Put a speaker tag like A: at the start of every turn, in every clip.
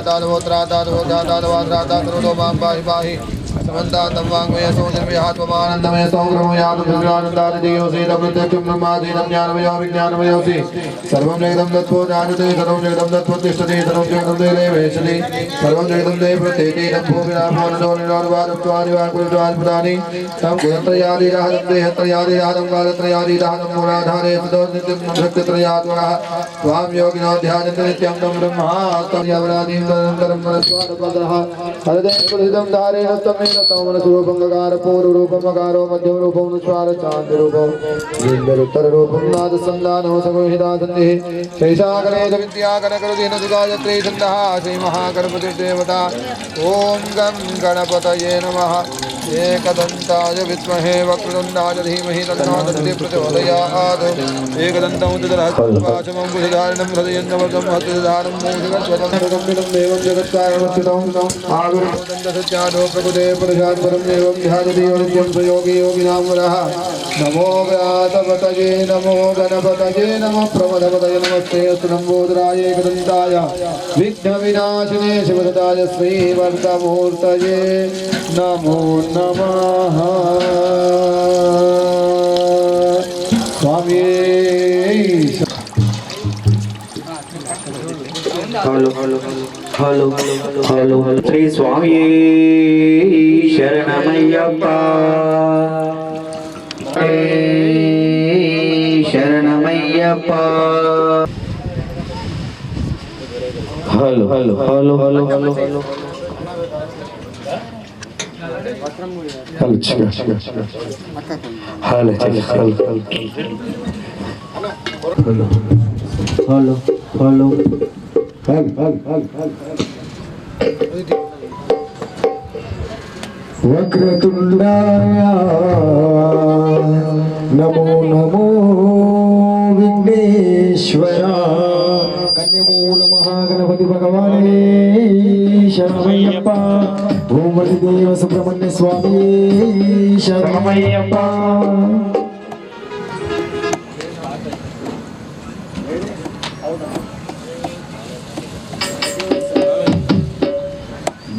A: दादवोत्रादादवोदादादवाद्रादादरुदो मां पाहि पाहि समन्तातं वाङ्मय सौजन्मयात्ममानन्दमय सौक्रमयातुर्गानन्दादियोऽसीदप्रत्यक्षं ब्रह्मादीनं ज्ञानमयो विज्ञानमयोऽसि सर्वं जगदं तत्त्वो जानते सर्वं जगदं तत्त्वो तिष्ठति सर्वं जगदं देवे वेशति सर्वं जगदं देव प्रत्येति नभोविनाभोनदोनिरोर्वादत्वानि वाक्पुरुषाद्भुतानि तं गुणत्रयादिराहतं देहत्रयादिराहतं कालत्रयादिराहतं मूलाधारे सदो नित्यं भक्तित्रयात्मनः त्वां योगिनो ध्यायन्ते नित्यं तं ब्रह्मा तं यवनादीं तदनन्तरं मनस्वादपदः हरदेवपुरितं धारेण तमनस्वरूपंगार पूर्वरूपमकारो मध्यमरूपं नुस्वार चान्द्ररूपं लिङ्गरुत्तररूपं नादसन्दानो सगोहितासन्धिः शैशाकरे विद्याकरकरुदीनदिगायत्री छन्दः श्रीमहागणपतिर्देवता ॐ गं गणपतये नमः एकदन्ताय विद्महे वक्रतुण्डाय धीमहि तन्नो दन्ति प्रचोदयात् एकदन्तं तदहस्तं कुशधारिणं हृदयन्नवरदं हस्तधारं मोदगस्वतं देवं जगत्कारणस्थितं आविर्भूतन्दसत्यादो प्रकृते पुरुषात्परं देवं ध्यायति नित्यं प्रयोगी योगिनां वरः नमो व्यातपतये नमो गणपतये नमः प्रमदपतये नमस्ते अस्तुलम्बोदराय एकदन्ताय विघ्नविनाशिने शिवदत्ताय श्रीवर्धमूर्तये नमो नमः Swami
B: hello hello hello Shri Swami शरणमय्यप्पा शरणमय्यप्पा hello hello hello hello hello hello hello hello hello hello
C: वक्रतुंडाय नमो नमो विघ्नेश्वरा कन्यमूल महागणपति भगवाने शरणमय्यप्पा ओम देव सुब्रह्मण्य स्वामी शरणमय्यप्पा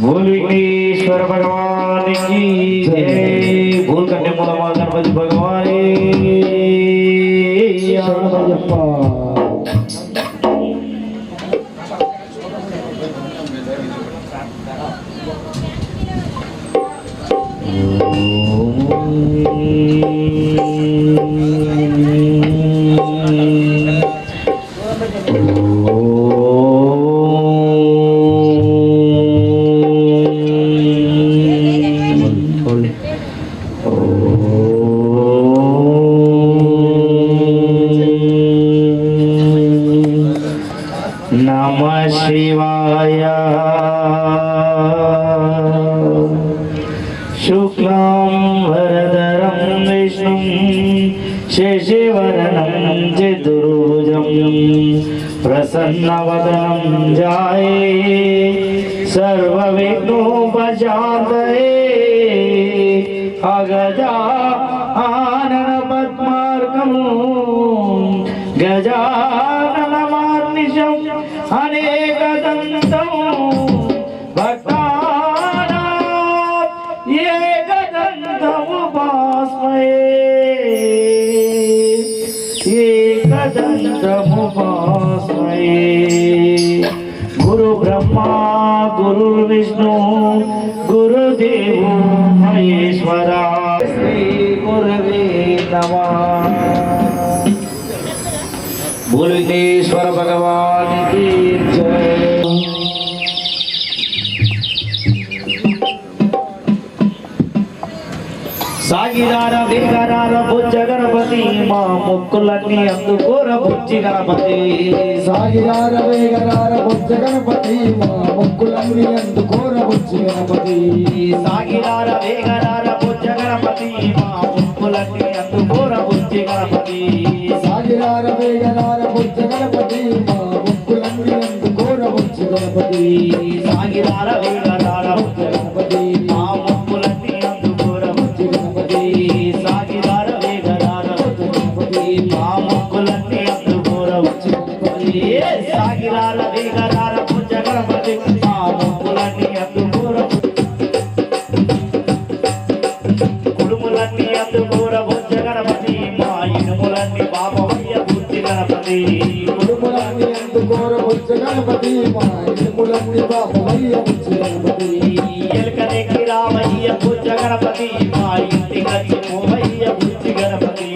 B: बोल विघ्नेश्वर भगवान की जय। बोल कन्यामूल गणपति भगवान शरणमय्यप्पा। नमः शिवाय शुक्लां वरदरं विष्णुं शशिवर्णं चतुर्भुजं प्रसन्नवदनं ध्याये सर्वविघ्नोपशान्तये अगजानन पद्मार्कं गजाननमार्निशम् अनेकदन्तं भक्तानां एकदन्तमुपास्महे गुरु ब्रह्मा गुरुर्विष्णु गुरुदेवो महेश्वरा श्री गुरवे नमः। बोल विघ्नेश्वर भगवान की जय। సాగిరార వేగరార బుజ్జ గణపతి మా మొక్కులన్నీ అందుకోర బుజ్జి గణపతి
C: సాగిరార వేగరార బుజ్జ గణపతి మా మొక్కులన్నీ అందుకోర బుజ్జి గణపతి
B: సాగిరార వేగరార బుజ్జ గణపతి మా మొక్కులన్నీ అందుకోర బుజ్జి గణపతి
C: సాగిరార వేగరార బుజ్జ గణపతి మా మొక్కులన్నీ అందుకోర బుజ్జి గణపతి
B: సాగిరార వేగరార బుజ్జ గణపతి మా మొక్కులన్నీ అందుకోర బుజ్జి గణపతి సాగిరార వేగరార బుజ్జ గణపతి మా మొక్కులన్నీ అందుకోర బుజ్జి గణపతి సాగిరార వేగరార బుజ్జ గణపతి మా
C: ముక్కులన్నీ బాపవయ్య బుజ్జి గణపతి
B: ఎలకనెక్కి రామయ్య బుజ్జ గణపతి మా ఇంటికి వచ్చి పోవయ్య బుజ్జి గణపతి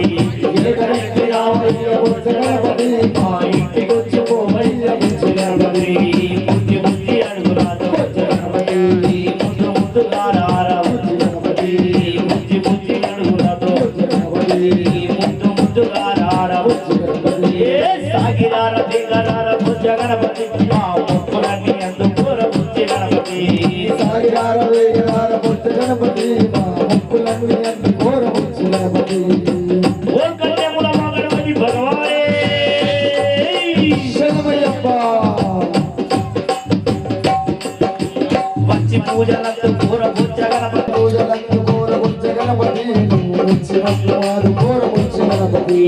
B: ఎలకనెక్కి రామయ్య బుజ్జ గణపతి మా ఇంటికి వచ్చి పోవయ్య బుజ్జి గణపతి బుజ్జి బుజ్జి అడుగురాదు బుజ్జ గణపతి ముందు ముందుగా రారా బుజ్జి గణపతి బుజ్జి బుజ్జి అడుగురాదు బుజ్జ గణపతి ముందు ముందుగా రారా బుజ్జి గణపతి సాగిరార దిగరార బుజ్జ గణపతి మా మొక్కులన్నీ అందుకోర బుజ్జి గణపతి
C: సాగిరార వేగరార బుజ్జ గణపతి మా మొక్కులన్నీ అందుకోర బుజ్జి గణపతి
B: ఓ కన్యముల గణపతి భగవానే
C: శరణమయ్యప్ప
B: వచ్చి పూజలందు కోర బుజ్జ గణపతి
C: పూజలందు కోర బుజ్జ గణపతి వచ్చి వస్తువారు కోర బుజ్జ గణపతి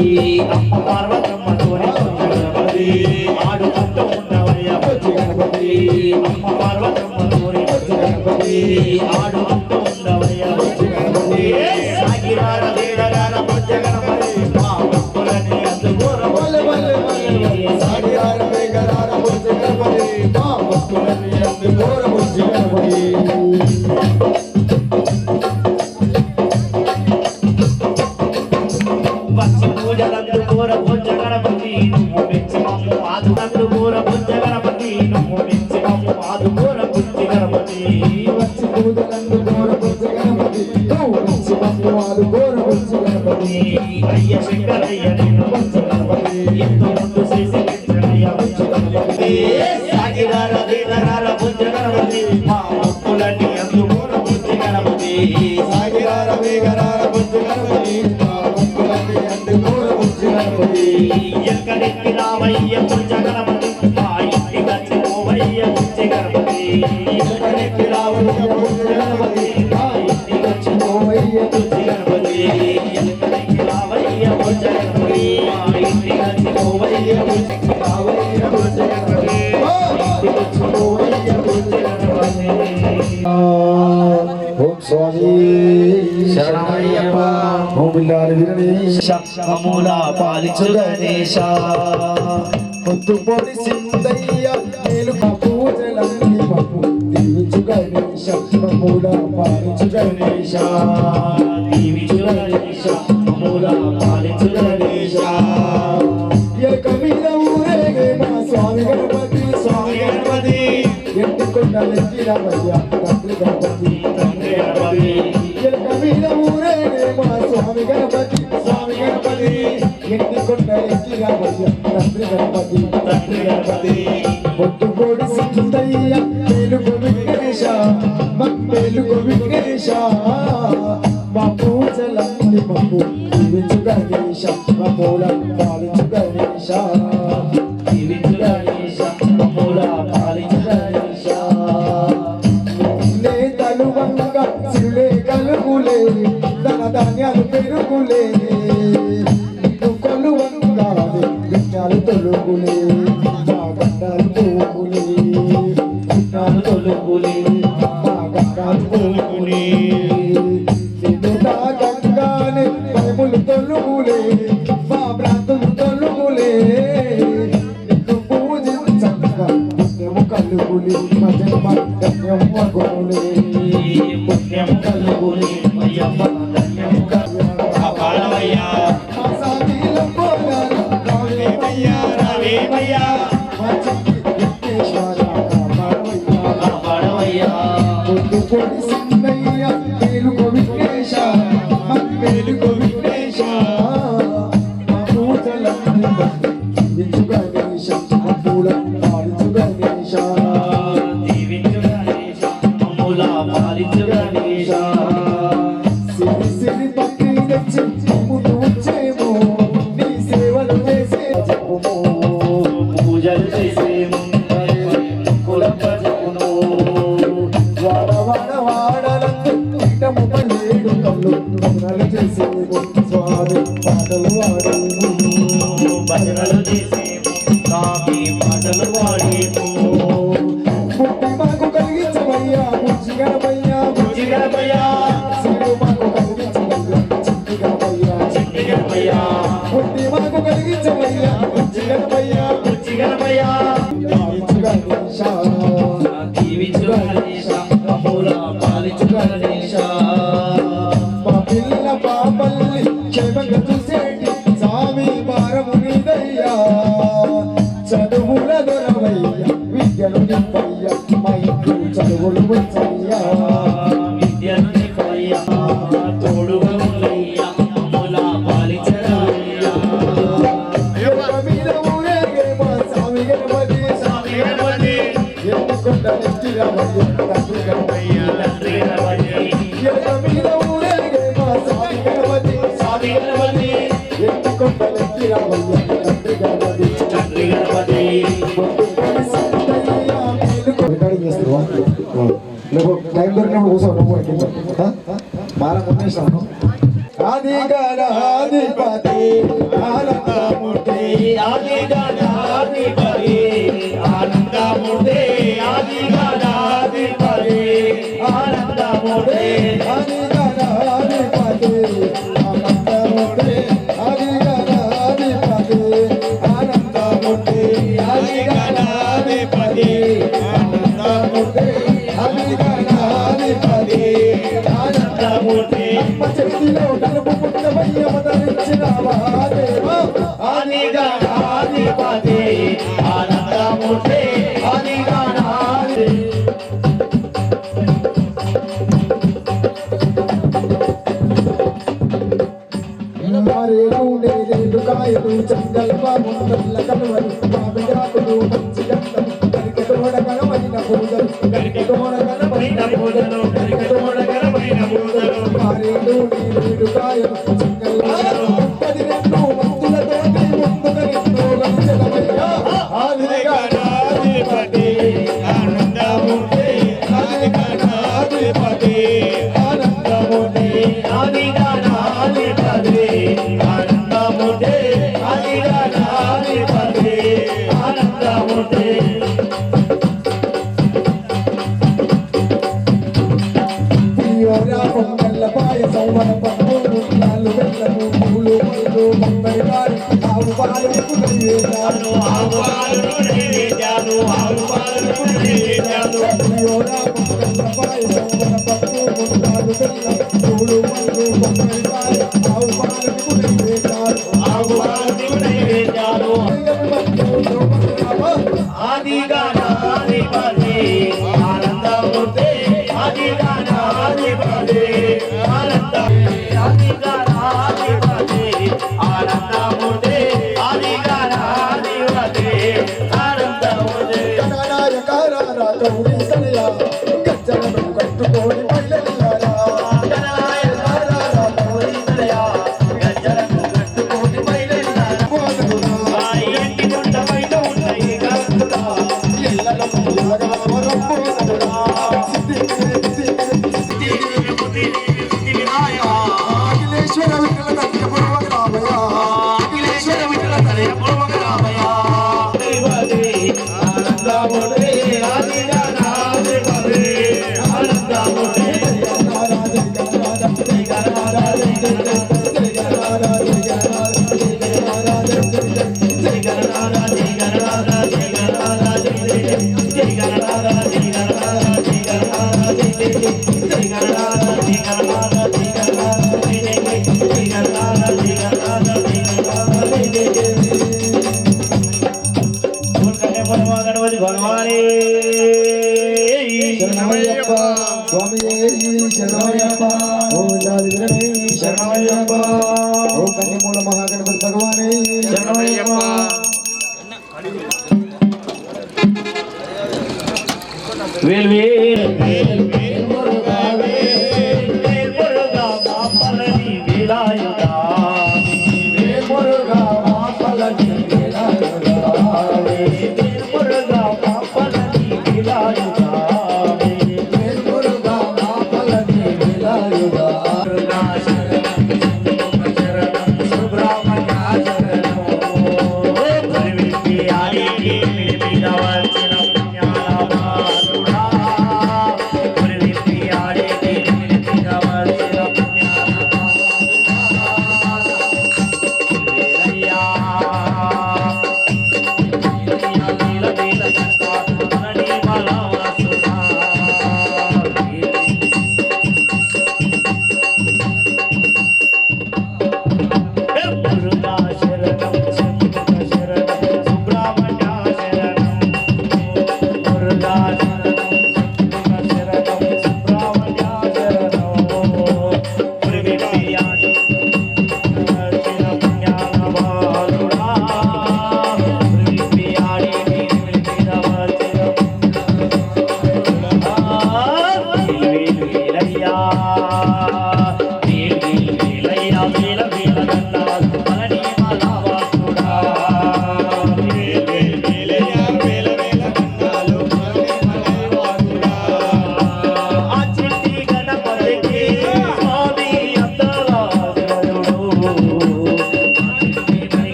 B: అమ్మ పార్వతమ్మతోనే బుజ్జ గణపతి ఆడుకుంటూ ఉన్నవయ్య బుజ్జ గణపతి అమ్మ పార్వతమ్మతోనే బుజ్జ గణపతి ఆడుకుంటూ ఉన్నవయ్య బుజ్జ గణపతి సాగిరార వేడరార బుజ్జ గణపతి మా భక్తులని అందుకోర
C: వల్లె వల్లె వల్లె సాగిరార వేగరార బుజ్జ గణపతి మా భక్తులన్నీ అందుకోర బుజ్జ గణపతి
B: వచ్చి పూజలందు కోర బుజ్జ గణపతి నువ్వు మెచ్చి మమ్ము ఆదునందు కోర బుజ్జ గణపతి నువ్వు మెచ్చి మమ్ము ఆదుకోర బుజ్జి గణపతి
C: వచ్చి పూజలందు కోర బుజ్జ గణపతి వచ్చి వస్తువారు కోర బుజ్జ గణపతి
B: అయ్య శంకరయ్య నిన్ను బుజ్జ గణపతి ఎంతో ముందు చేసి పెంచనయ్య బుజ్జ గణపతి సాగిరార వేదరార బుజ్జ గణపతి మా మొక్కులన్నీ అందుకోర బుజ్జి గణపతి
C: సాగిరార వేగరార బుజ్జ గణపతి మా మొక్కులన్నీ అందుకోర బుజ్జ గణపతి
B: ఎక్కడికి రావయ్య బుజ్జ గణపతి మా ఇంటికి వచ్చి పోవయ్య బుజ్జి గణపతి ఎక్కడికి రావయ్య బుజ్జ గణపతి మా ఇంటికి వచ్చి
C: ఓవయ్య
B: బుజ్జి గణపతి ఎక్కడికి రావయ్య బుజ్జ గణపతి మా ఇంటికి వచ్చి పోవయ్య బుజ్జి రావయ్య బుజ్జ గణపతి ఇంటికి వచ్చి పోవయ్య బుజ్జి గణపతి
C: ఓం స్వామి
B: శరణమయ్యప్ప
C: ఓం బిల్లారి విరణేశ
B: అమూల పాలించు గణేశ
C: పొద్దు పొడి సిందయ్య మేలు పూజలన్నీ పప్పు దీవించు గణేశ మూల పాలించు గణేశ
B: దీవించు గణేశ అమూల పాలించు గణేశ
C: ఎలక మీద ఊరేగే మా స్వామి గణపతి
B: స్వామి గణపతి
C: ఎట్టి కొండలెక్కినవయ్య తండ్రి గణపతి
B: తండ్రి గణపతి
C: ఎలక మీద ఊరేగే మా స్వామి గణపతి ఎట్టి కొండలెక్కినవయ్య తండ్రి గణపతి
B: తండ్రి గణపతి
C: పొద్దుగోడి సిందయ్య మేలుకు విఘ్నేశ మేలుకు విఘ్నేశ మా పూజలన్నీ మమ్ము దీవించు గణేశ మా మూల పాలించు గణేశ
B: దీవించు గణేశ అమూల పాలించు గణేశ
C: నే తలువంగ సిరులే కలుగులే ధన ధాన్యాలు పెరుగులే నిన్ను కొలువంగానే విజ్ఞాలు తొలుగులే మా గండాలు పోగులే విజ్ఞాలు
B: తొలుగులే
C: మా గండాలు పోగులే నిన్ను తాగంగానే భయములు తొలుగులే మా భ్రాంతులు తొలుగులే నిన్ను పూజించంగా పుణ్యము కలుగులే మా జన్మ ధన్యం మగులే
B: పుణ్యం కలుగులే అయ్యప్ప ధన్యం కాపాడవయ్యా
C: మా సామీల పోలాలు రావేమయ్యా
B: రావేమయ్యా
C: మా చిట్టి విఘ్నేశ్వర కాపాడవయ్యా
B: కాపాడవయ్యా
C: పొద్దు పొడి సిందయ్య మేలుకో విఘ్నేశ మేలుకో విఘ్నేశ మా పూజలన్నీ దీవించు గణేశ మా పూల పాలించు గణేశ
B: దీవించు గణేశ అమూల పాలించు గణేశ
C: సిరి సిరి పక్కి తెచ్చి ముందు వచ్చేమో నీ సేవలు చేసే చెప్పుమో
B: పూజలు చేసేము కులప్ప చెప్పును
C: వాడ వాడ వాడలందు పీఠము పల్లేడు కళ్ళు భజనలు చేసేమో స్వామి పాటలు వాడేము
B: భజనలు చేసేము స్వామి పాటలు పాడేము
C: పుట్టి మాకు కలిగించవయ్యా బుజ్జి గణపయ్యా
B: బుజ్జి గణపయ్యా
C: సిరు మాకు కలిగించవయ్యా చిట్టి గణపయ్యా
B: చిట్టి గణపయ్యా
C: పుట్టి మాకు కలిగించవయ్యా బుజ్జి గణపయ్యా
B: బుజ్జి గణపయ్యా
C: పాలించు గణేశ
B: గణేశ అమూల పాలించు గణేశ
C: మా పిల్ల పాపల్ని క్షేమంగా చూసేటి స్వామి భారమునిదయ్యా చదువుల దొరవయ్య విద్యను నింపయ్య మా ఇంట్లో చదువులు వచ్చయ్యా
B: విద్యను నింపయ్యా తోడుగా ఉండయ్యా అమూల పాలించరాయ్యా
C: మీద ఊరేగే మా స్వామి గణపతి
B: స్వామి గణపతి
C: ఎత్తుకొండ నెత్తి రామయ్య తండ్రి గణపయ్య
B: తండ్రి గణపతి
C: మీద ఊరేగే మా స్వామి గణపతి
B: స్వామి గణపతి
C: ఎత్తుకొండ నెత్తి రామయ్య తండ్రి గణపతి
B: తండ్రి గణపతి
C: రికార్డింగ్ చేస్తావా లేకపోతే టైం దొరికినప్పుడు కూర్చోను మాల ముందేస్తాను ఆది గణాధిపతి ఆనందమూర్తి
B: ఆది గణాధిపతి ఆనందమూర్తి ఆది గణాధిపతి ఆనందమూర్తి
C: ఆది గణాధిపతి ఆనందమూర్తి ఆది గణాధిపతి ఆనందమూర్తి ఆది గణాధిపతి ఆనందమూర్తి ఆది గణాధిపతి
B: ఆనందమూర్తి
C: చేతిలో నలుపు పుట్టమయ్య మదరించినావా దేవా
B: ఆది గణాధిపతి ఆనందమూర్తి ఆది గణాధిపతి
C: మారేడు నేరేడు కాయలు చంగల్ప ముందల్ల కలువలు మామిడాకులు మంచి గంటలు కరికటోడ గణమైన పూజలు
B: కరికటోడ గణమైన పూజలు కరికటోడ గణమైన పూజలు
C: మారేడు నేరేడు కాయలు చంగల్ప 12 మంతులతోటి ముందుగా నిన్ను గణించదమయ్యా ఆది
B: గణాధిపతి ఆనందమూర్తి ఆది గణాధిపతి ఆనందమూర్తి ఆది గణాధిపతి ఆనందమూర్తి ఆది గణాధిపతి ఆనందమూర్తి
C: పులియోరా పొంగల్ల పాయసం వనపప్పు ముత్యాలు బెల్లము పూలు పళ్ళు బొంబై పాలు ఆవు పాలకు నైవేద్యాలు పులియోరా పొంగల్ల పాయసం వనపప్పు ముత్యాలు బెల్లము పూలు పళ్ళు బొంబై పాలు ఆవు పాలకు నైవేద్యాలు
B: ఆది గణాధిపతి ఆనందమూర్తి ఆది గణాధిపతి ఆది గణాధిపతి ఆనందమూర్తి ఆది గణాధిపతి ఆనందమూర్తి
C: గణనాయకారా గౌరీ తనయ గజ్జలను కట్టుకోని బయలుదేరారా
B: గణనాయకారా గౌరీ తనయ గజ్జలను కట్టుకోని బయలుదేరారా ఆ ఇంటి గుంట పైన ఉన్నాయి గంతులా
C: అఖిలేశ్వర విఠల తనయ పూర్వక రామయ్య
B: అఖిలేశ్వర విఠల తనయ పూర్వక రామయ్య ఆనందమూర్తి ఆది గణాధిపతి ఆనందమూర్తి భగవానే
C: శరణమయ్యప్ప స్వామియే శరణమయ్యప్ప ఓం జాలి విరమే శరణమయ్యప్ప ఓం కన్యమూల మహాగణపతి భగవానే
B: శరణమయ్యప్ప వేల్ వేల్ వేల్ వేల్ మురుగా వేల్ వేల్ మురుగా మాపలని వేలాయుగా వేల్ మురుగా మాపలని వేలాయుగా వేల్ మురుగా మాపలని వేలాయుగా వేల్ మురుగా మాపలని వేలాయుగా మురుగా శరణం సుబ్రహ్మణ్య శరణం పరివింటి ఆడి మీద వచ్చిన పుణ్యాలవాదుడా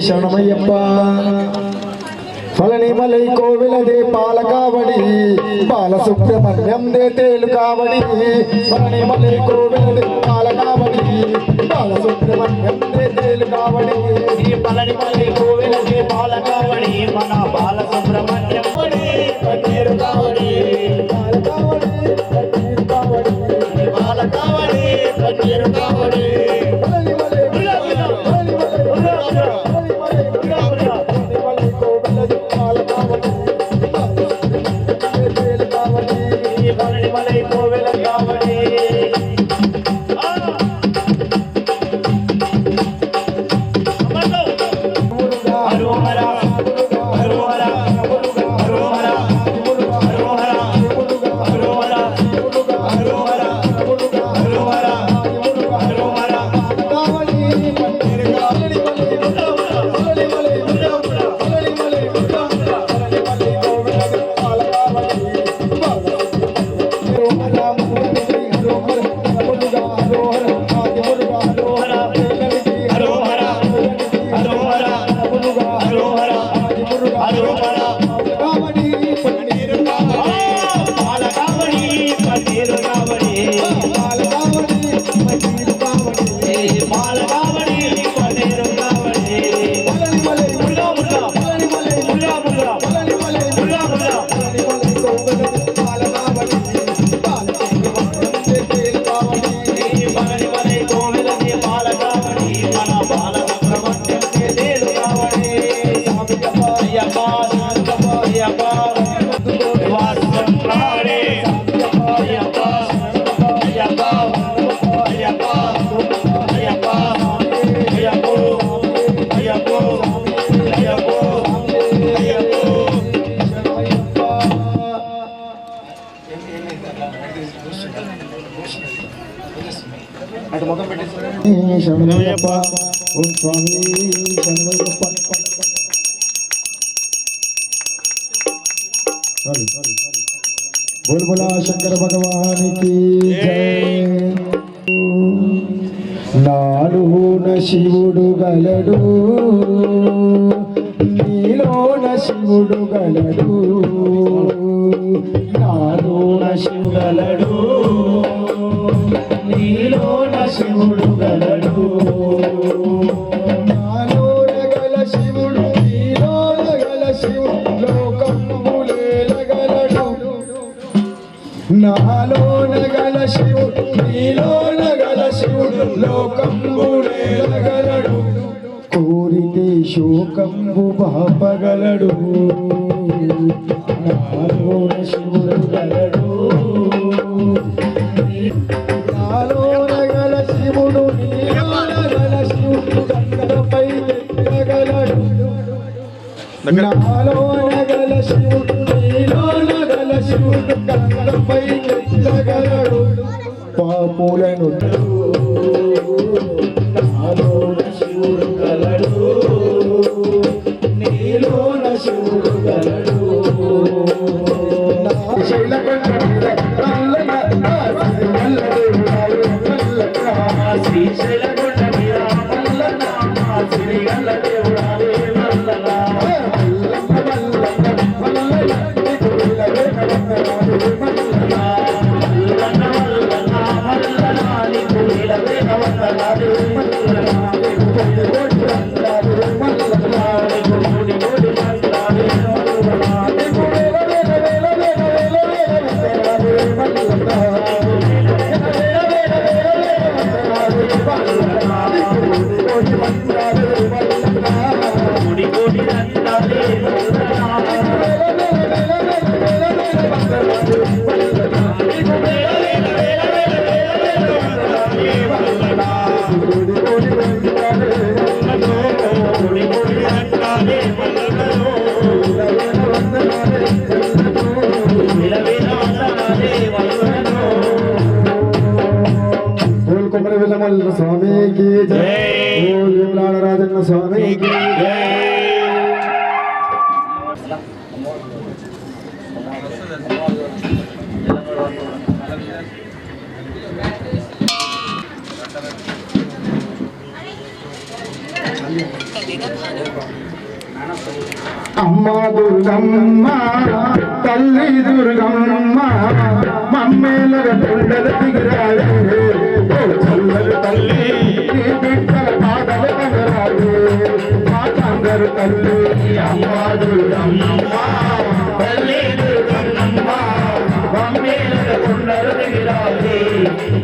C: శరణమయ్యప్ప ఫలనిమలై కోవిలదే పాలకావడి బాలసుబ్రహ్మణ్యం దే తేలు కావడి ఫలనిమలై కోవిలదే పాలకావడి బాలసుబ్రహ్మణ్యం దే తేలు కావడి
B: ఫలనిమలై కోవిలదే పాలకావడి మన బాలసుబ్రహ్మణ్యం పన్నీరు కావడి పాలకావడి పన్నీరు కావడి
A: అటు మొత్తం పెట్టేసి
C: శరణమయ్యప్ప ఓం స్వామి శరణమయ్యప్ప बोल बोला शंकर भगवान की जय నాలుగున శివుడు గలడు నీలోన శివుడు గలడు నాలుగున శివుడు గలడు నీలోన శివుడు గలడు నాలోన గల శివుడు నీలోన గల శివుడు లోకములేలగలడు నాలోన గల శివుడు నీలోన గల శివుడు లోకంబులేలగలడు కోరితే శోకంబు బాపగలడు నాలోన శివుడు గలడు నాలోన గల శివుడు నీలోన గల శివుడు గంగపై ఎక్కగలడు నాలోన గల శివుడు నీలోన గల శివుడు గంగపై ఎక్కగలడు పాపులను నాలోన శివుడు గలడు నీలోన శివుడు గలడు
B: శ్రీశైలకొండ మీద మల్లన్న శ్రీగల్ల దేవుడాలే మల్లన్న
C: स्वामी की जय बोल विमलाल राजन स्वामी की जय అమ్మా దుర్గమ్మ తల్లి దుర్గమ్మ మమ్మేలగ కొండల దిగిరాలే ఓ చల్లరి తల్లి నీ బిడ్డల పాదల కనరాలే మాతందరు తల్లి
B: అమ్మా దుర్గమ్మ తల్లి దుర్గమ్మ మమ్మేలగ కొండల దిగిరాలే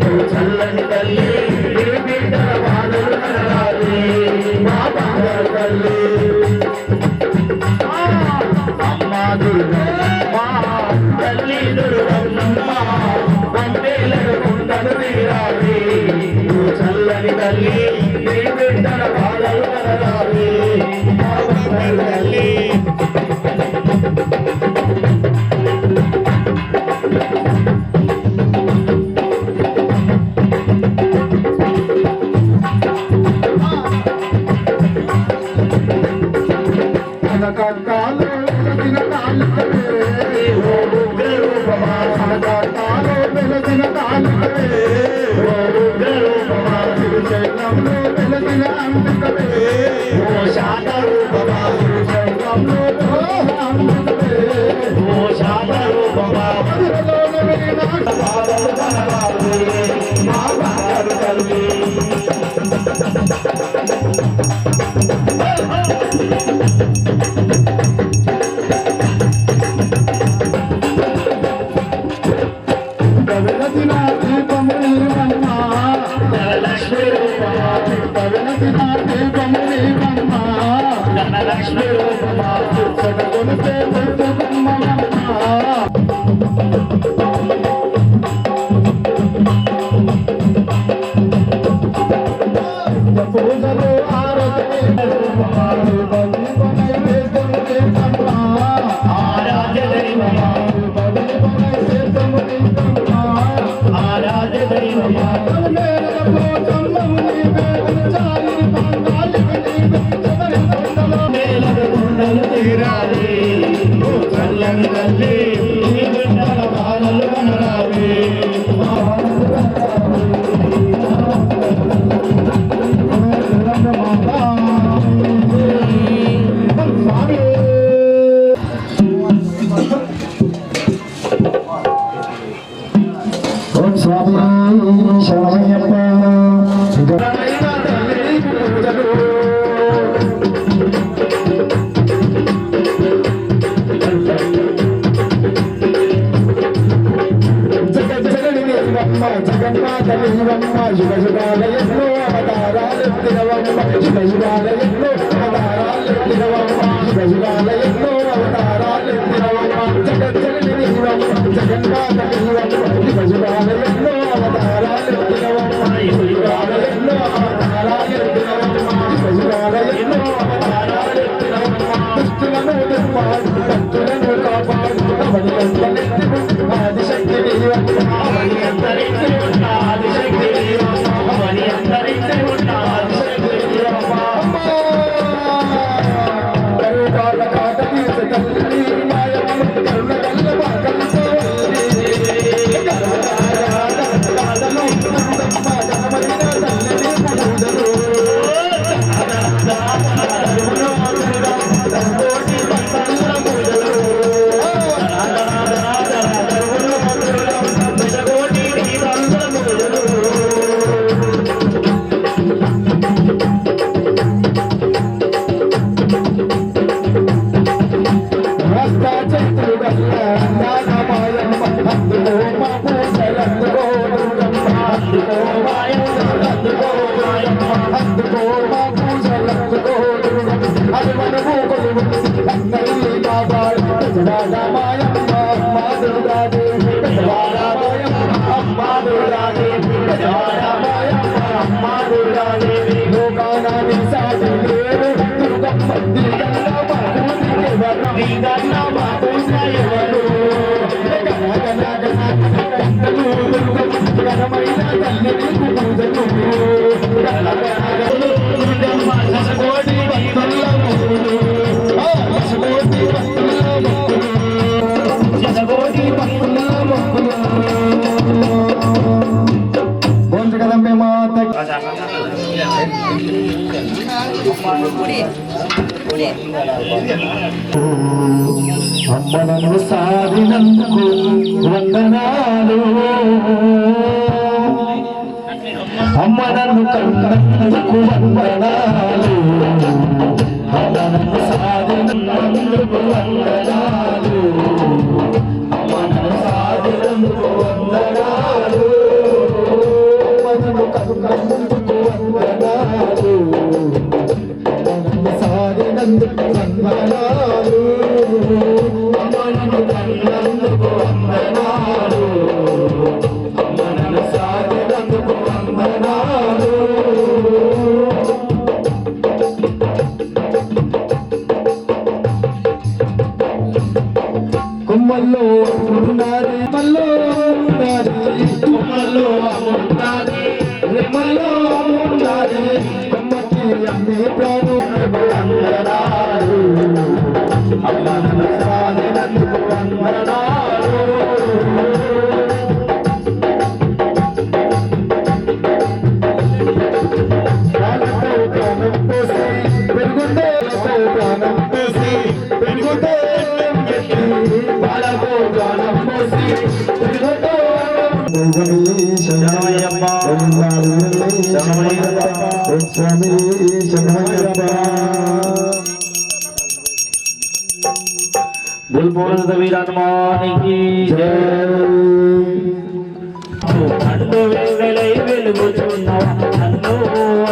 B: ఓ చల్లని తల్లి నీ బిడ్డల పాదల కనరాలే మాతందరు తల్లి అమ్మా దుర్గమ్మ తల్లి దుర్గమ్మ మమ్మేలగ కొండల దిగిరాలే ఓ చల్లని తల్లి నీ బిడ్డల పాదల కనరాలే మాతందరు తల్లి
C: కట్టాలు వెలసిన తాలికవే ఓ ఉగ్రరూపమా కట్టాలు వెలసిన తాలికవే ఓ ఉగ్రరూపమా శ్రీశైలంలో వెలసిన అంబికవే
B: ఓ శాంతరూపమా
C: శ్రీశైలంలో అంబికవే
B: ఓ శాంతరూపమా
C: మధురలోన మీనాక్షి
B: పాదలు కనరాలే మా బంగారు తల్లి
C: వెలసిన దీపము నీవమ్మా
B: ధనలక్ష్మి రూపమా
C: వెలసిన దీపము నీవమ్మా
B: ధనలక్ష్మి రూపమా
C: కొలిసే పెట్టుకుమ్మమ్మా పూజలు ఆరతి నైవేద్యం చేసమ్మా
B: ఆరాధ్య దైవమా
C: నైవేద్యం చేసమ్మా
B: ఆరాధ్య అమ్మనను సాధినందుకు వందనాలు, అమ్మనను కన్నందుకు వందనాలు, అమ్మనను సాధినందుకు వందనాలు, అమ్మనను సాధినందుకు వందనాలు, అమ్మనను కన్నందుకు వందనాలు, అమ్మనను సాధినందుకు వందనాలు, అమ్మనను కన్నందుకు వందనాలు, అమ్మనను సాధినందుకు వందనాలు. కుమ్మల్లో ఉన్నది మల్లో ఉన్నది, కుమ్మల్లో ఉన్నది రెమ్మల్లో ఉన్నది, కుమ్మకి అన్ని ప్రాణు వందనాలు, అమ్మనను సాధినందుకు వందనాలు. బుల్బుల్ వీరన్మానికి నన్ను వెలుగులై వెలుగుచున్నావు, నన్ను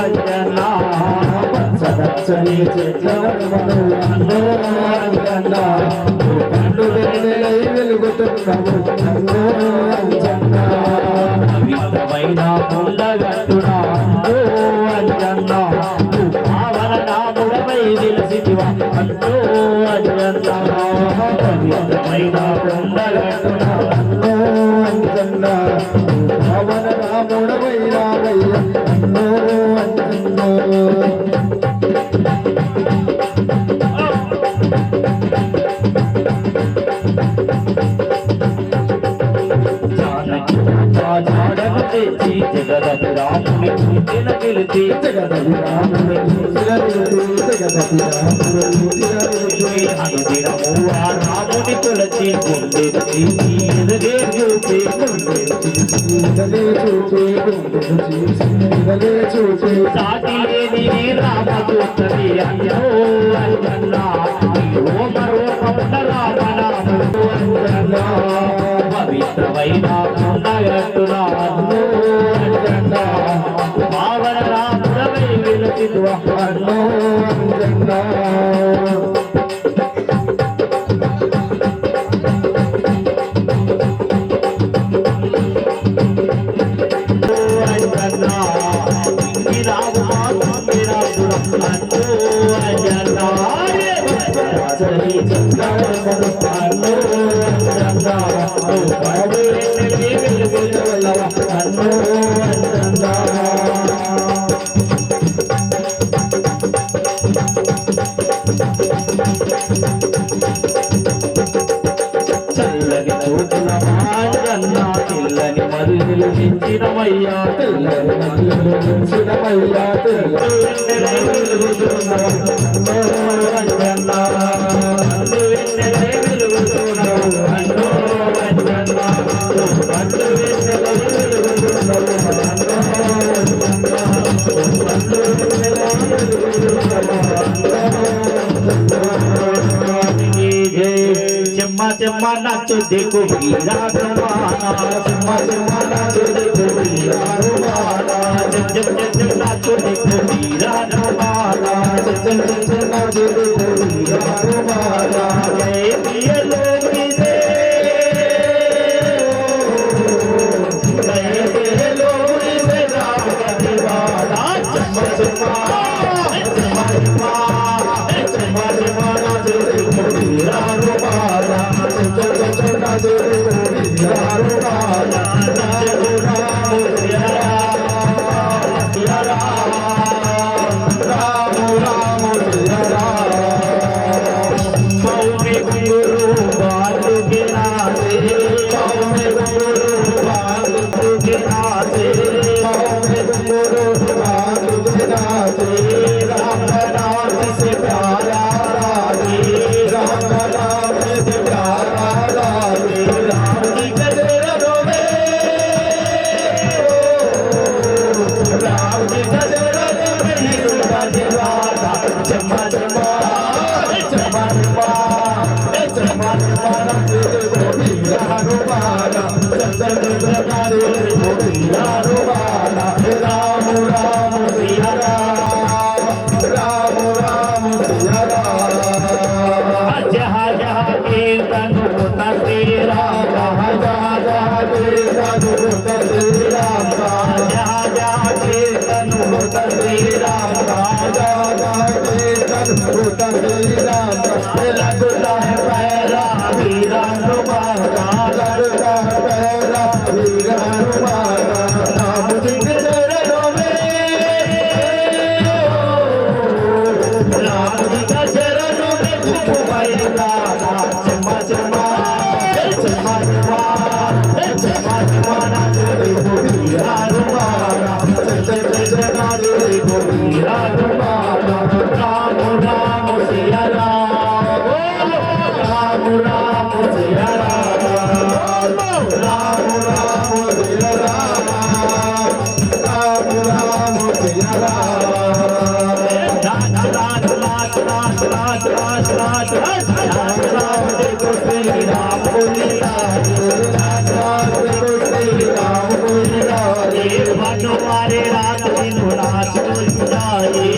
B: అంజనా సదచ్చని చెట్లవను, నన్ను అంజనా నన్ను వెలుగులై వెలుగుతున్నావు, నన్ను అంజనా పవిత్రమైన కొండగట్టునా, నన్ను అంజనా పావన నాముడవై వెలసితివా, నన్ను అంజనా పవిత్రమైన కొండగట్టునా, నన్ను అంజనా పావన జాడను తెచ్చి జగదపి రాముని పూజన నిలిచి అనుదినము ఆ రాముని కొలచి గుండెను తీసి ఎదగే చూపి సాటి లేని రామదూతని అయ్యో అంజన్నా రోమరూపమున రామనామము అంజన్నా పవిత్రమైన కొండగట్టున అన్నో అంజన్నా పావన రాముడవై వెలసిదు అన్నో అంజన్నా చల్లని చూపుల మాంజన్నా తెల్లని మరుదులు మించినమయ్యా తెల్లని మరుదులు మించినమయ్యా చెమ్మ చెమ్మ నచ్చు దిగు వీరానుమానా చెమ్మ చెమ్మ నచ్చు దిగు వీరానుమానా చెమ్ నచ్చు దిగు వీరానుమానా చెమ్ నచ్చు దిగు వీరానుమానా ఏ పియలో మిసే ఏ పియలో మిసే రామ దివానా చెమ్మ చెమ్మ చెమ్మ చెమ్మ చెమ్మ చెమ్మ నచ్చు దిగు వీరానుమానా रात दिन नाच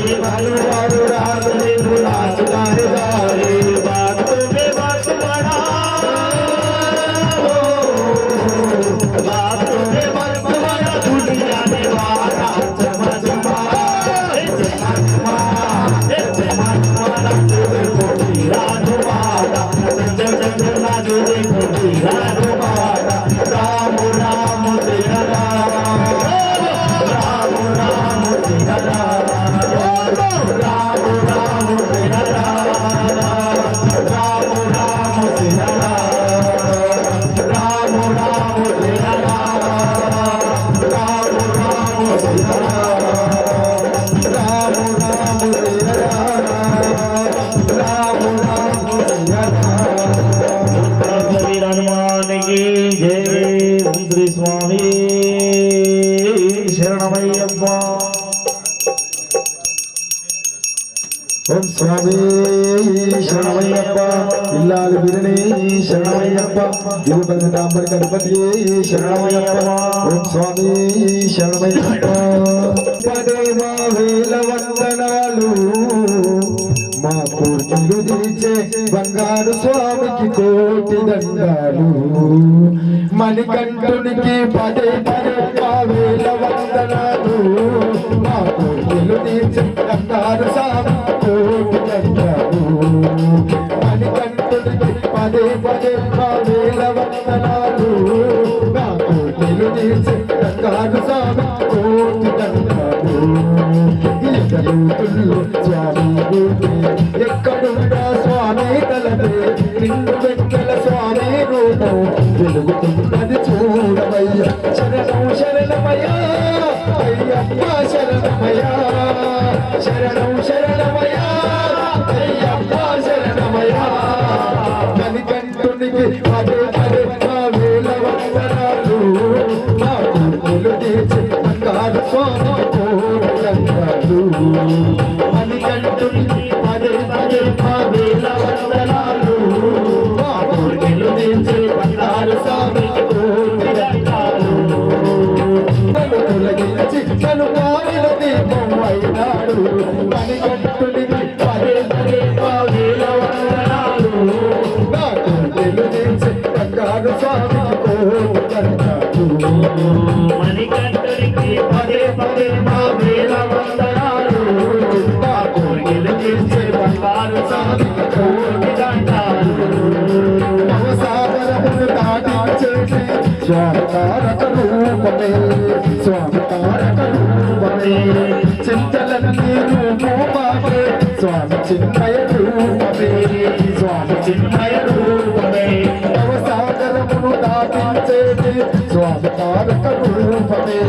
B: శరణమయ్యప్ప
C: ఓం స్వామి శరణమయ్యప్ప ఇల్లాలు బిరణి శరణమయ్యప్ప దిగుపతి డాంబరి గణపతి శరణమయ్యప్ప ఓం స్వామి శరణమయ్యప్ప పదే మా వేల వందనాలు మా కోర్టులు తీర్చే బంగారు స్వామికి కోటి దండాలు మణికంఠునికి పదే పదే మా వేల వందనాలు మా కోర్టులు తీర్చే బంగారు స్వామి కోటి దండాలు మణికంఠునికి పదే పదే మా వేల వందనాలు మా కోర్టులు తీర్చే బంగారు స్వామి కోటి దండాలు స్వామి ఎక్కడుందా స్వామి తలదే నిన్ను వెక్కల స్వామి రూపం వెలుగుతున్నది చూడవయ్య శరణం శరణమయ్యా అయ్యప్ప శరణమయ్యా శరణం శరణమయ్యా అయ్యప్ప శరణమయ్యా మణికంఠునికి పదే పదే మా వేల వందనాలు మా కోర్టులు తీర్చి బంగారు స్వామి కోరులంటారు
B: మణికంఠునికి పదే పదే మా వేల వందనాలు మా కోర్కెలు తీర్చే బంగారు స్వామికి కోటి దండాలు
C: తొలగించి తను కావిల దీపం అయినాడు మణికంఠునికి
B: పదే పదే మా వేల వందనాలు
C: నా కోర్కెలు తీర్చి బంగారు స్వామికి కోరులంటారు
B: మణికంఠునికి పదే పదే మా వేల వందనాలు మా కోర్కెలు తీర్చే బంగారు స్వామికి కోటి దండాలు
C: అవసాగరమును దాటించేటి స్వామి తారక రూపమే స్వామి తారక రూపమే చింతలన్నీ రూపమే స్వామి చిన్మయ రూపమే స్వామి
B: చిన్మయ రూపమే
C: అవసాగరమును దాటించేటి స్వామి తారక రూపమే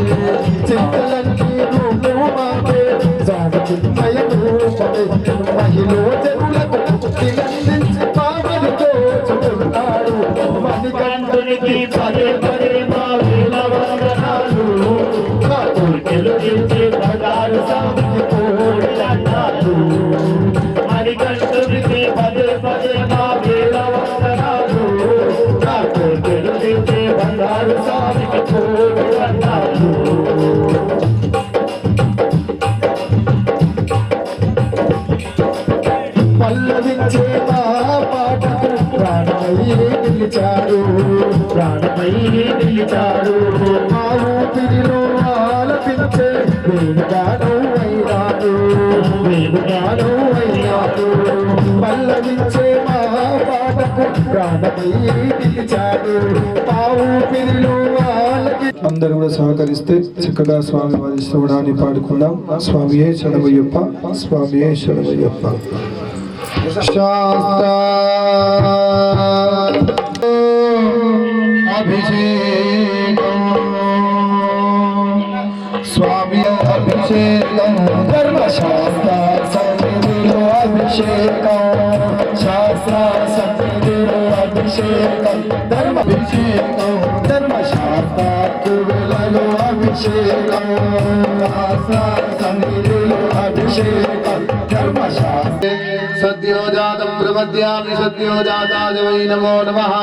C: చింతలన్నీ రూపమే స్వామి చిన్మయ రూపమే మహిళ జనులకు తిలందించి పావనితో చుట్టున్నాడు
B: మణికంఠునికి పదే పదే మా వేల వందనాలు మా కోర్కెలు తీర్చే బంగారు స్వామికి కోటి దండాలు మణికంఠునికి పదే పదే మా వేల వందనాలు మా కోర్కెలు తీర్చే బంగారు స్వామికి కోటి దండాలు
C: పల్లవించే మా పాటకు ప్రాణమై నిలిచాడు
B: ప్రాణమై నిలిచాడు
C: మా ఊపిరిలో ఆలపించే వేణుగాను అయినాడు వేణుగాను అయినాడు పల్లవించే మా పాటకు ప్రాణమై నిలిచాడు మా ఊపిరిలో అందరూ కూడా సహకరిస్తే చక్కగా స్వామి వారి శ్రవణాన్ని పాడుకుందాం స్వామియే శరణమయ్యప్ప స్వామియే శరణమయ్యప్ప శాస్త్ర అభిషేకం స్వామి అభిషేకం ధర్మశాస్త్ర సన్నిధిలో అభిషేకం శాస్త్ర సన్నిధిలో అభిషేకం ధర్మాభిషేకం ధర్మశాస్త్ర కురులలో అభిషేకం శాస్త్ర సన్నిధిలో అభిషేకం ధర్మశాస్త్ర
A: సద్యోజాతం ప్రపద్యామి సద్యోజాతాయ వై నమో నమః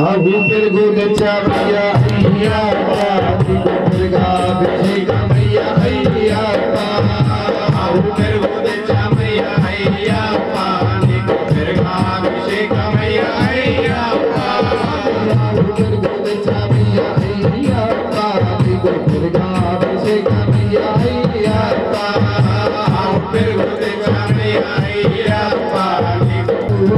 C: ఆవు పెరుగు తెచ్చామయ్యా అయ్యప్ప నీకు పెరుగాభిషేకమయ్యా అయ్యప్ప ఆవు పెరుగు తెచ్చామయ్యా అయ్యప్ప నీకు పెరుగాభిషేకమయ్యా అయ్యప్ప ఆవు పెరుగు తెచ్చామయ్యా అయ్యప్ప నీకు పెరుగాభిషేకమయ్యా అయ్యప్ప ఆవు పెరుగు తెచ్చామయ్యా అయ్యప్ప నీకు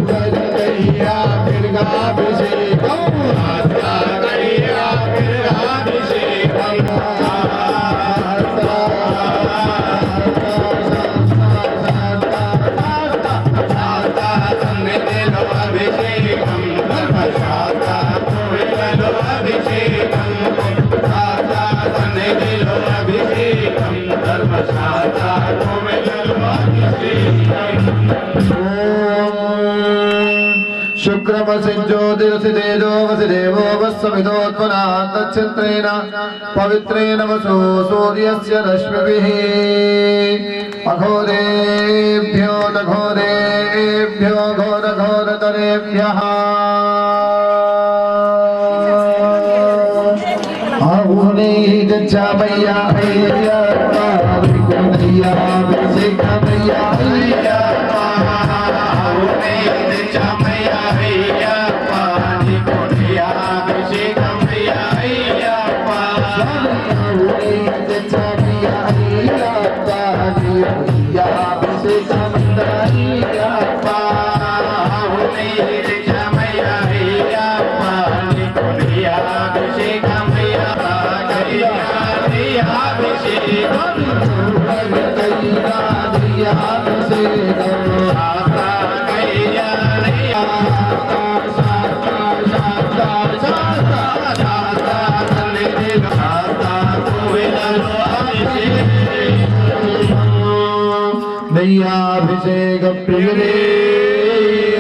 C: పెరుగయ్యా పెరుగాభిషేకం ఆస్తా కయ్యా పెరుగాభిషేకం
A: शुक्रमसि ज्योतिरसि तेजो वसि देवो वस्समिदोत्मना तच्चित्रेण पवित्रेण वसो सूर्यस्य रश्मिभिः अघोरेभ्यो नघोरेभ्यो घोरघोरतरेभ्यः गच्छामय्या अय्यप्पा विकुण्ठया विशेषमय्या अय्यप्पा गच्छामय्या अय्यप्पा विकुण्ठया विशेषमय्या अय्यप्पा गच्छामय्या अय्यप्पा विकुण्ठया विशेषमय्या अय्यप्पा गच्छामय्या अय्यप्पा विकुण्ठया विशेषमय्या नैयाभिषेक प्रियरे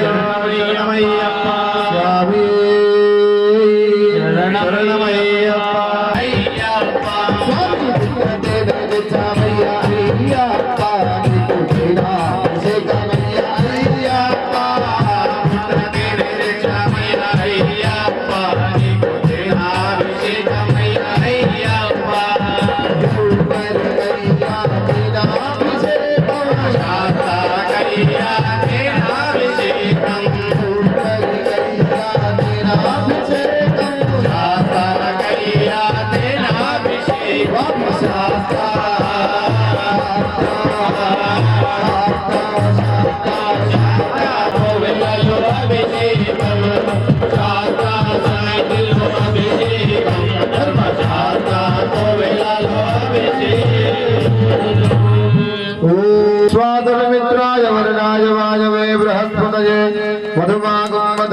A: शरणमय्यप्पा स्वामी शरणमय्यप्पा अय्यप्पा स्वामी गच्छामय्या अय्यप्पा विकुण्ठया विशेषमय्या अय्यप्पा गच्छामय्या अय्यप्पा विकुण्ठया विशेषमय्या अय्यप्पा स्वादमित्राय वरदाय वायवे बृहस्पतये मधुमागमधाभ्यः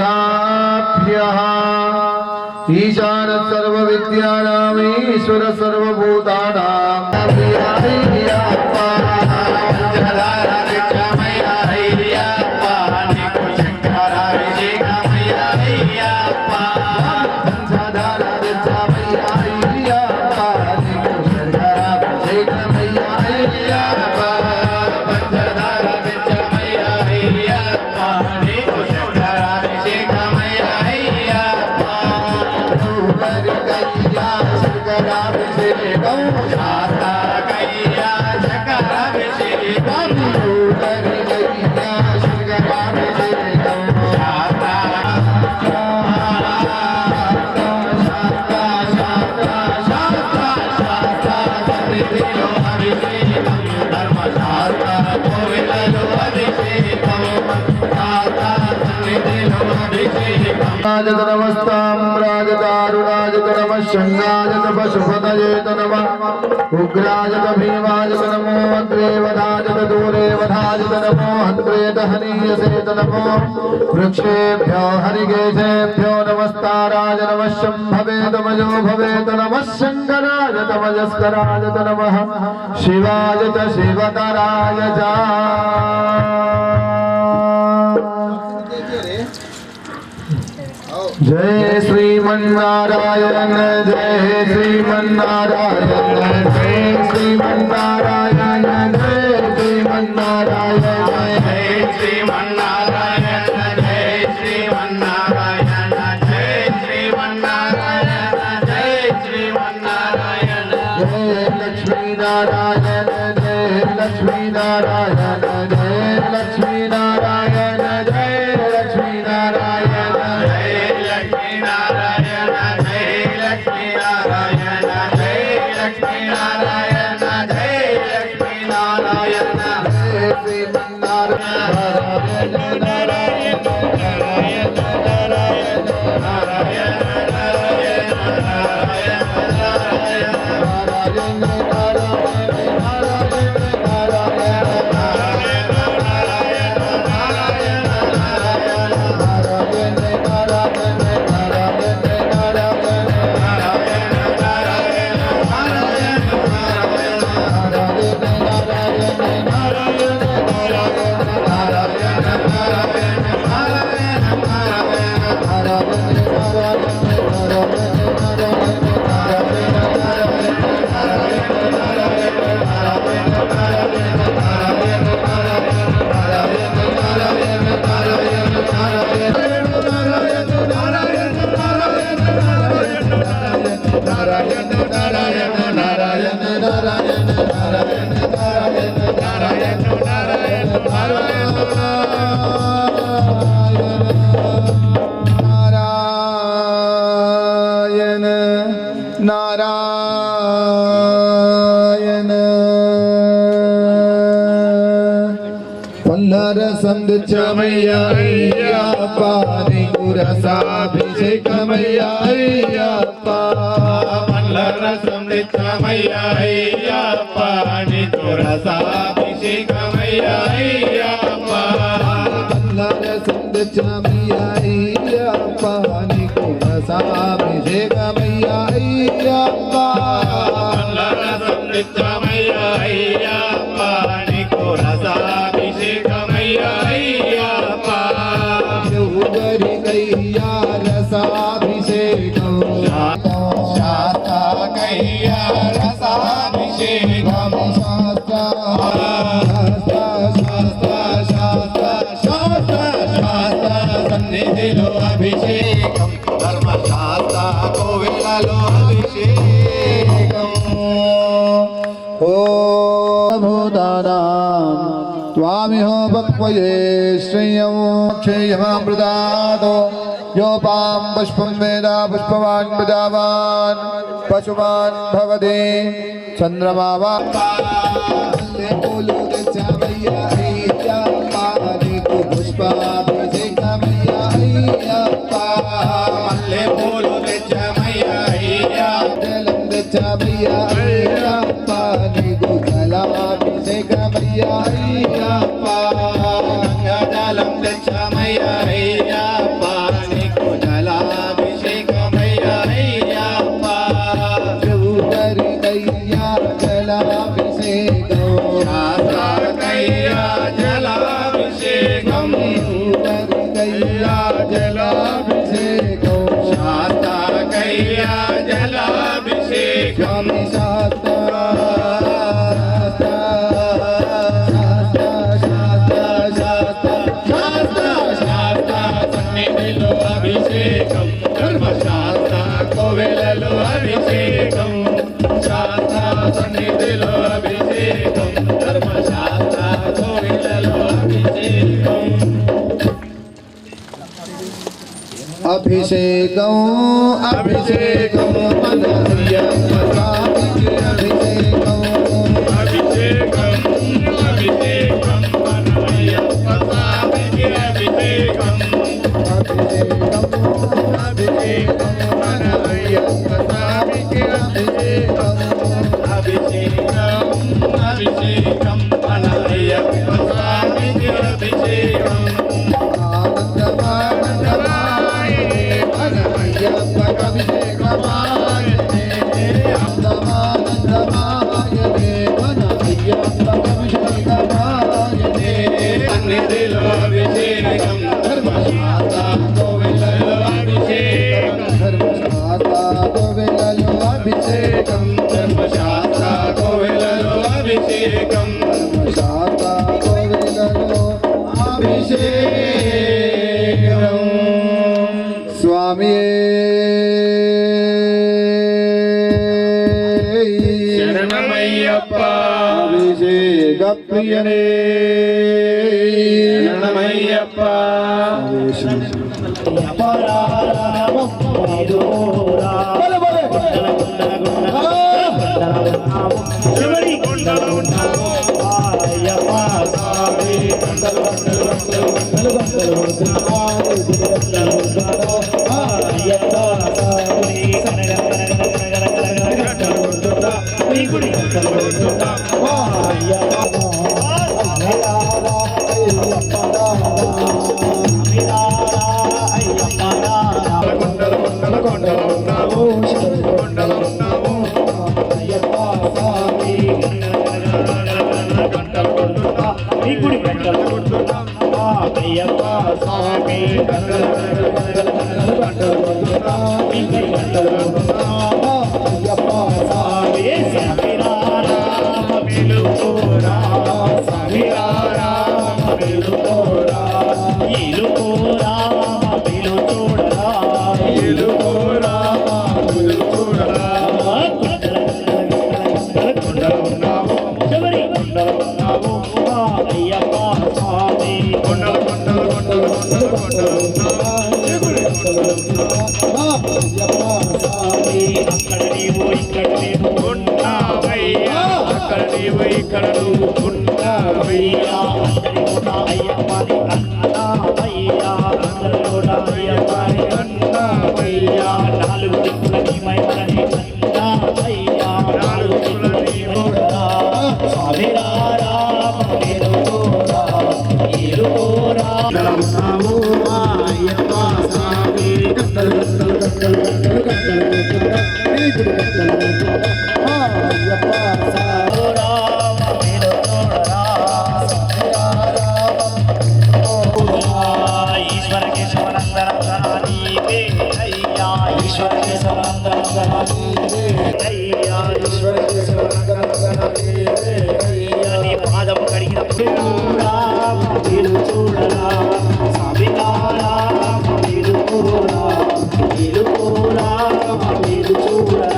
A: ईशान सर्वविद्यानामीश्वर सर्वभूतानां शंगाजत पशुपतये नमः उग्राजत भीमाजत नमो अग्रे वधाजत दूरे वधाजत नमो हन्त्रेत हनीयसे नमो वृक्षेभ्यो हरिकेशेभ्यो नमस्ताराय नमः शम्भवे तमजो भवेत नमः शङ्कराय तमजस्कराय नमः शिवाय च शिवतराय च जय श्रीमन्नारायण जय श्रीमन्नारायण जय श्रीमन्नारायण जय श्रीमन्नारायण जय श्रीमन्नारायण जय श्रीमन्नारायण जय श्रीमन्नारायण जय श्रीमन्नारायण जय लक्ष्मीनारायण जय लक्ष्मीनारायण जय लक्ष्मीनारायण जय लक्ष्मीनारायण నారాయణ నారాయణ నారాయణ నారాయణ నారాయణ నారాయణ నారాయణ పల్లరసం తెచ్చమయ్యా అయ్యప్ప నీకు రసాభిషేకమయ్యా అయ్యప్ప
D: పల్లరసం తెచ్చమయ్యా అయ్యప్ప నీకు రసాభిషేకమయ్యా అయ్యప్ప
A: పల్లరసం తెచ్చమయ్యా అయ్యప్ప నీకు రసాభిషేకమయ్యా అయ్యప్ప
D: పల్లరసం తెచ్చమయ్యా అయ్యప్ప నీకు రసాభిషేకమయ్యా అయ్యప్ప
A: ఎవరికయ్యా రసాభిషేకం
D: శాస్త్రకయ్యా రసాభిషేకం శాస్త్ర సన్నిధిలో అభిషేకం ధర్మశాస్త్ర కోవిలలో అభిషేకం
A: त्वामिहो भक्वये श्रेयं क्षेयमामृतातो योपां पुष्पं वेद पुष्पवान् प्रजावान् पशुवान् भवति चन्द्रमा वा पुष्पाभिषेकमय्या अय्यप्पा
D: మల్లె పూలు తెచ్చమయ్యా అయ్యా
A: जलं दच्छामय्या अय्यप्पा నీకు జలాభిషేకమయ్యా అయ్యప్పా
D: జలం తెచ్చమయ్యా అయ్యప్ప నీకు జలాభిషేకమయ్యా అయ్యప్ప
A: ఎవరికయ్యా జలాభిషేకం
D: శాస్త్రకయ్యా జలాభిషేకం
A: ఎవరికయ్యా జలాభిషేకం
D: శాస్త్రకయ్యా జలాభిషేకం
A: స్వామి శాస్త్ర
D: సన్నిధిలో అభిషేకం ధర్మశాస్త్ర కోవెలలో అభిషేకం శాస్త్ర సన్నిధిలో అభిషేకం ధర్మశాస్త్ర కోవెలలో అభిషేకం
A: అభిషేకం అభిషేకం మనయ్యప్ప స్వామికి అభిషేకం
D: అభిషేకం అభిషేకం మనయ్యప్ప స్వామికి అభిషేకం
A: అభిషేకం అభిషేకం మనయ్యప్ప స్వామికి అభిషేకం
D: అభిషేకం అభిషేకం మనయ్యప్ప స్వామికి అభిషేకం
A: ఆనందమానందమాయనే మనయ్యప్ప అభిషేకమాయనే ఆనందమానందమాయనే మనయ్యప్ప అభిషేకమాయనే
D: సన్నిధిలో అభిషేకం ధర్మశాస్త్ర కోవెలలో అభిషేకం
A: ధర్మశాస్త్ర కోవెలలో అభిషేకం
D: ధర్మశాస్త్ర కోవెలలో అభిషేకం
A: ధర్మశాస్త్ర కోవెలలో అభిషేకం స్వామి
D: శరణమయ్యప్ప
A: అభిషేక ప్రియనే
D: శరణమయ్యప్ప నీవు ఇక్కడ ఉన్నావయ్యా
B: అయ్యప్పని అన్నావయ్యా అందరూ కూడా అయ్యప్పని
D: అన్నావయ్యా
B: నాలుగు దిక్కులకి మైమలని అన్నావయ్యా నాలుగు దిక్కులకి మైమలా స్వామి రామ ఏలుకోరా ఏలుకోరా
C: ఉన్నావు మా అయ్యప్ప స్వామి గంటలు గంటలు గంటలు గంటలు గంటలు నీ గుడి గంటలు మా అయ్యప్ప స్వామి
B: రామ ఏలుకోరా ఈశ్వర కేశవనందన నీవే అయ్యా ఈశ్వర కేశవనందన నీవే అయ్యా ఈశ్వర కేశవనందన నీవే అయ్యా నీ పాదం కడిగినప్పుడు రామ చూడరా స్వామి రామ చూడరా చూడరా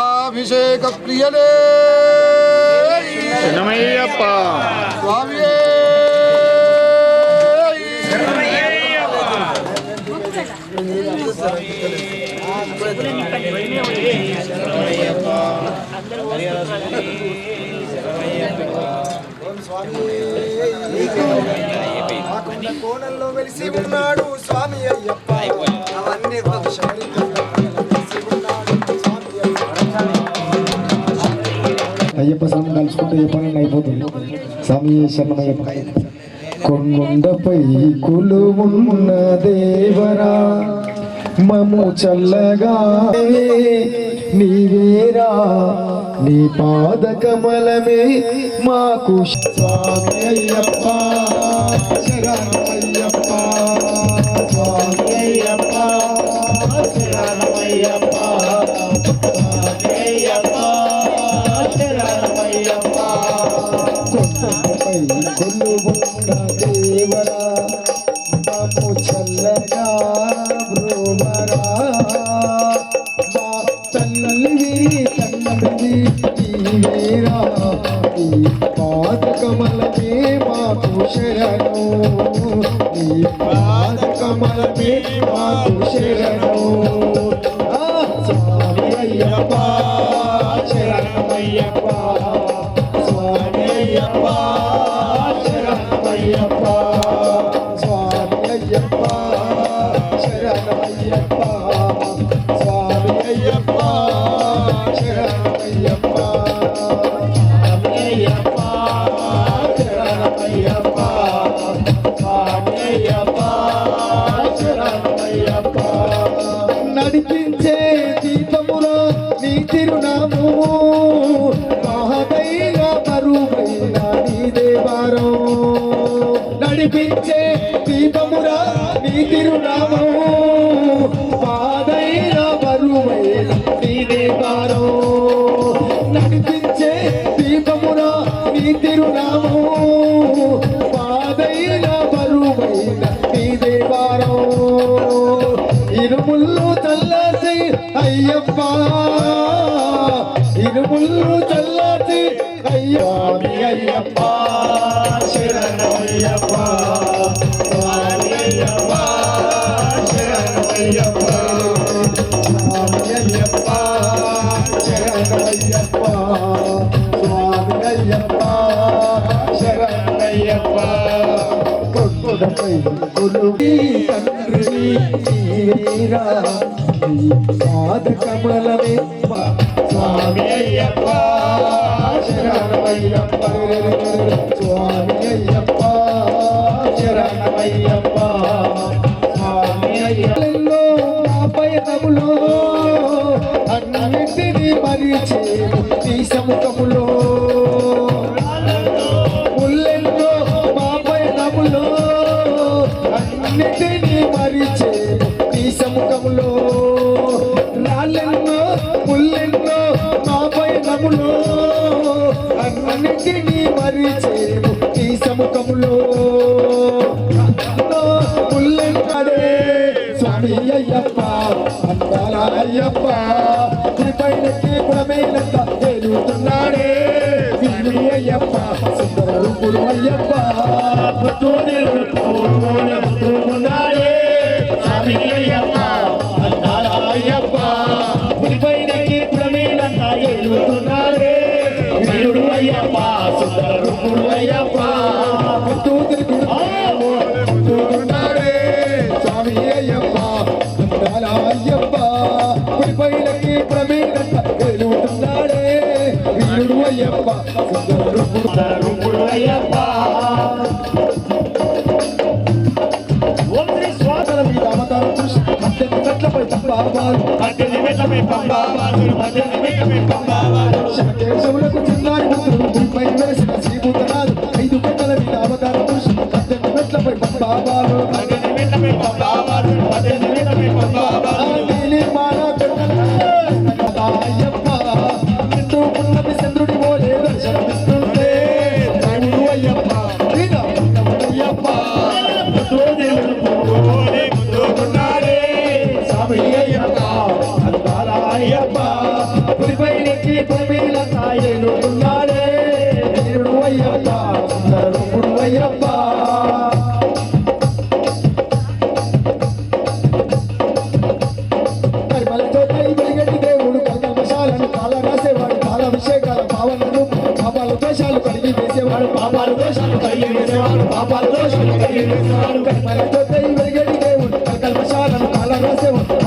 A: అభిషేక ప్రియనే
D: శరణమయ్యప్ప
A: స్వామియే
C: కోణంలో వెలిసి ఉన్నాడు స్వామి అయ్యప్ప అవన్నీ అయ్యప్ప స్వామి కలుసుకుంటే ఏ పని అయిపోతుంది స్వామి శరణమయ్యప్ప కొండపై కొలువున్న దేవరా మము చల్లగా నీవేరా నీ పాద కమలమే మాకు స్వామి అయ్యప్ప శరణమయ్యప్ప
B: స్వామి అయ్యప్ప శరణమయ్యప్ప స్వామి అయ్యప్ప శరణమయ్యప్ప
C: కొండపై కొలువున్న దేవరా మము చల్లగా బ్రోమరా మా తల్లివి తండ్రివి నీవేరా నీ పాద కమలమే మాకు శరణు నీ పాద కమలమే మాకు శరణు స్వామి అయ్యప్ప శరణమయ్యప్ప స్వామి అయ్యప్ప శరణమయ్యప్ప స్వామి అయ్యప్ప శరణమయ్యప్ప స్వామి అయ్యప్ప శరణమయ్యప్ప స్వామి అయ్యప్ప శరణమయ్యప్ప స్వామి అయ్యప్ప శరణమయ్యప్ప నడిపించే దీపమురా నీ తిరునామము మహదైన మరువైన నీ దేవారం నడిపించే దీపమురా నీ తిరునామము పాదైన మరువైన నీ దేవారం నడిపించే దీపమురా నీ తిరునామము పాదైన మరువైన నీ దేవారం ఇరుముళ్ళు చల్లాసి అయ్యప్ప ఇరుముళ్ళు చల్లాసి అయ్యామి అయ్యప్ప శరణమయ్యప్ప స్వామి అయ్యప్ప శరణమయ్యప్ప స్వామి అయ్యప్ప శరణమయ్యప్ప స్వామి అయ్యప్ప శరణమయ్యప్ప కొండపై కొలువు తండ్రి నీవేరా పాద కమలమే స్వామి అయ్యప్ప శరణమయ్యప్ప స్వామి అయ్యప్ప శరణమయ్యప్ప స్వామి అయ్యప్పలో నా పయనములో అన్నింటినీ మరిచే నీ సముఖములో ముల్లెల్లో మా పయనములో అన్నింటినీ మరిచే నీ సముఖములో రాళ్ళెన్నో ముల్లెన్నో మా పయనములో అన్నింటినీ మరిచే నీ సముఖములో ముల్లెన్నాడే స్వామి అయ్యప్ప అందాల అయ్యప్ప పైనకి గుణమేనంత తేలుతున్నాడే స్వామి అయ్యప్ప సుందర రూపుడు అయ్యప్ప
B: స్వామి అయ్యప్ప అందాల అయ్యప్ప పైనకి గుణమేనంత తేలుతున్నాడే వీరుడు అయ్యప్ప సుందర రూపుడు అయ్యప్ప
C: స్వామి అయ్యప్ప అందాల అయ్యప్ప పైనకి ప్రమేణంత తేలుతున్నాడే వీరుడు అయ్యప్ప
B: సుందర రూపుడు అయ్యప్ప ఓం శ్రీ స్వాగత
C: మీద అవతారం చూసి అత్యంత గట్లపై పంబాబాలు
B: మధ్యని మెట్టపై పంబాబాలు మధ్యని మెట్టపై పంబాబాలు
C: శివకేశవులకు చిన్నారి పుత్రుడు భూమిపై వెలసిన శ్రీభూతనాథు 5 గంటల మీద అవతారం చూసి అత్యంత గట్లపై పంబాబాలు
B: మధ్యని మెట్టపై పంబాబాలు మధ్యని మెట్టపై పంబాబాలు
C: అయ్యప్ప నిండు పున్నమి చంద్రుడి పోలే దర్శనమిస్తుంటే దేవుడు అయ్యప్ప అయ్యప్ప
B: స్వామి అయ్యప్ప అందాల అయ్యప్ప పులిపైనకి పులిమీల తాయేలుతున్నాడే వీరుడు అయ్యప్ప సుందర రూపుడు అయ్యప్ప
C: పరిమళతో వెలిగడి దేవుడు కల్మశాలను కాల రాసేవాడు కాలాభిషేకాల భావనలు పాపాల దోషాలు కడిగి వేసేవాడు
B: పాపాల దోషాలు కడిగి వేసేవాడు పాపాల దోషాలు కడిగి వేసేవాడు
C: పరిమళతో వెలిగడి దేవుడు కల్మశాలను కాల రాసేవాడు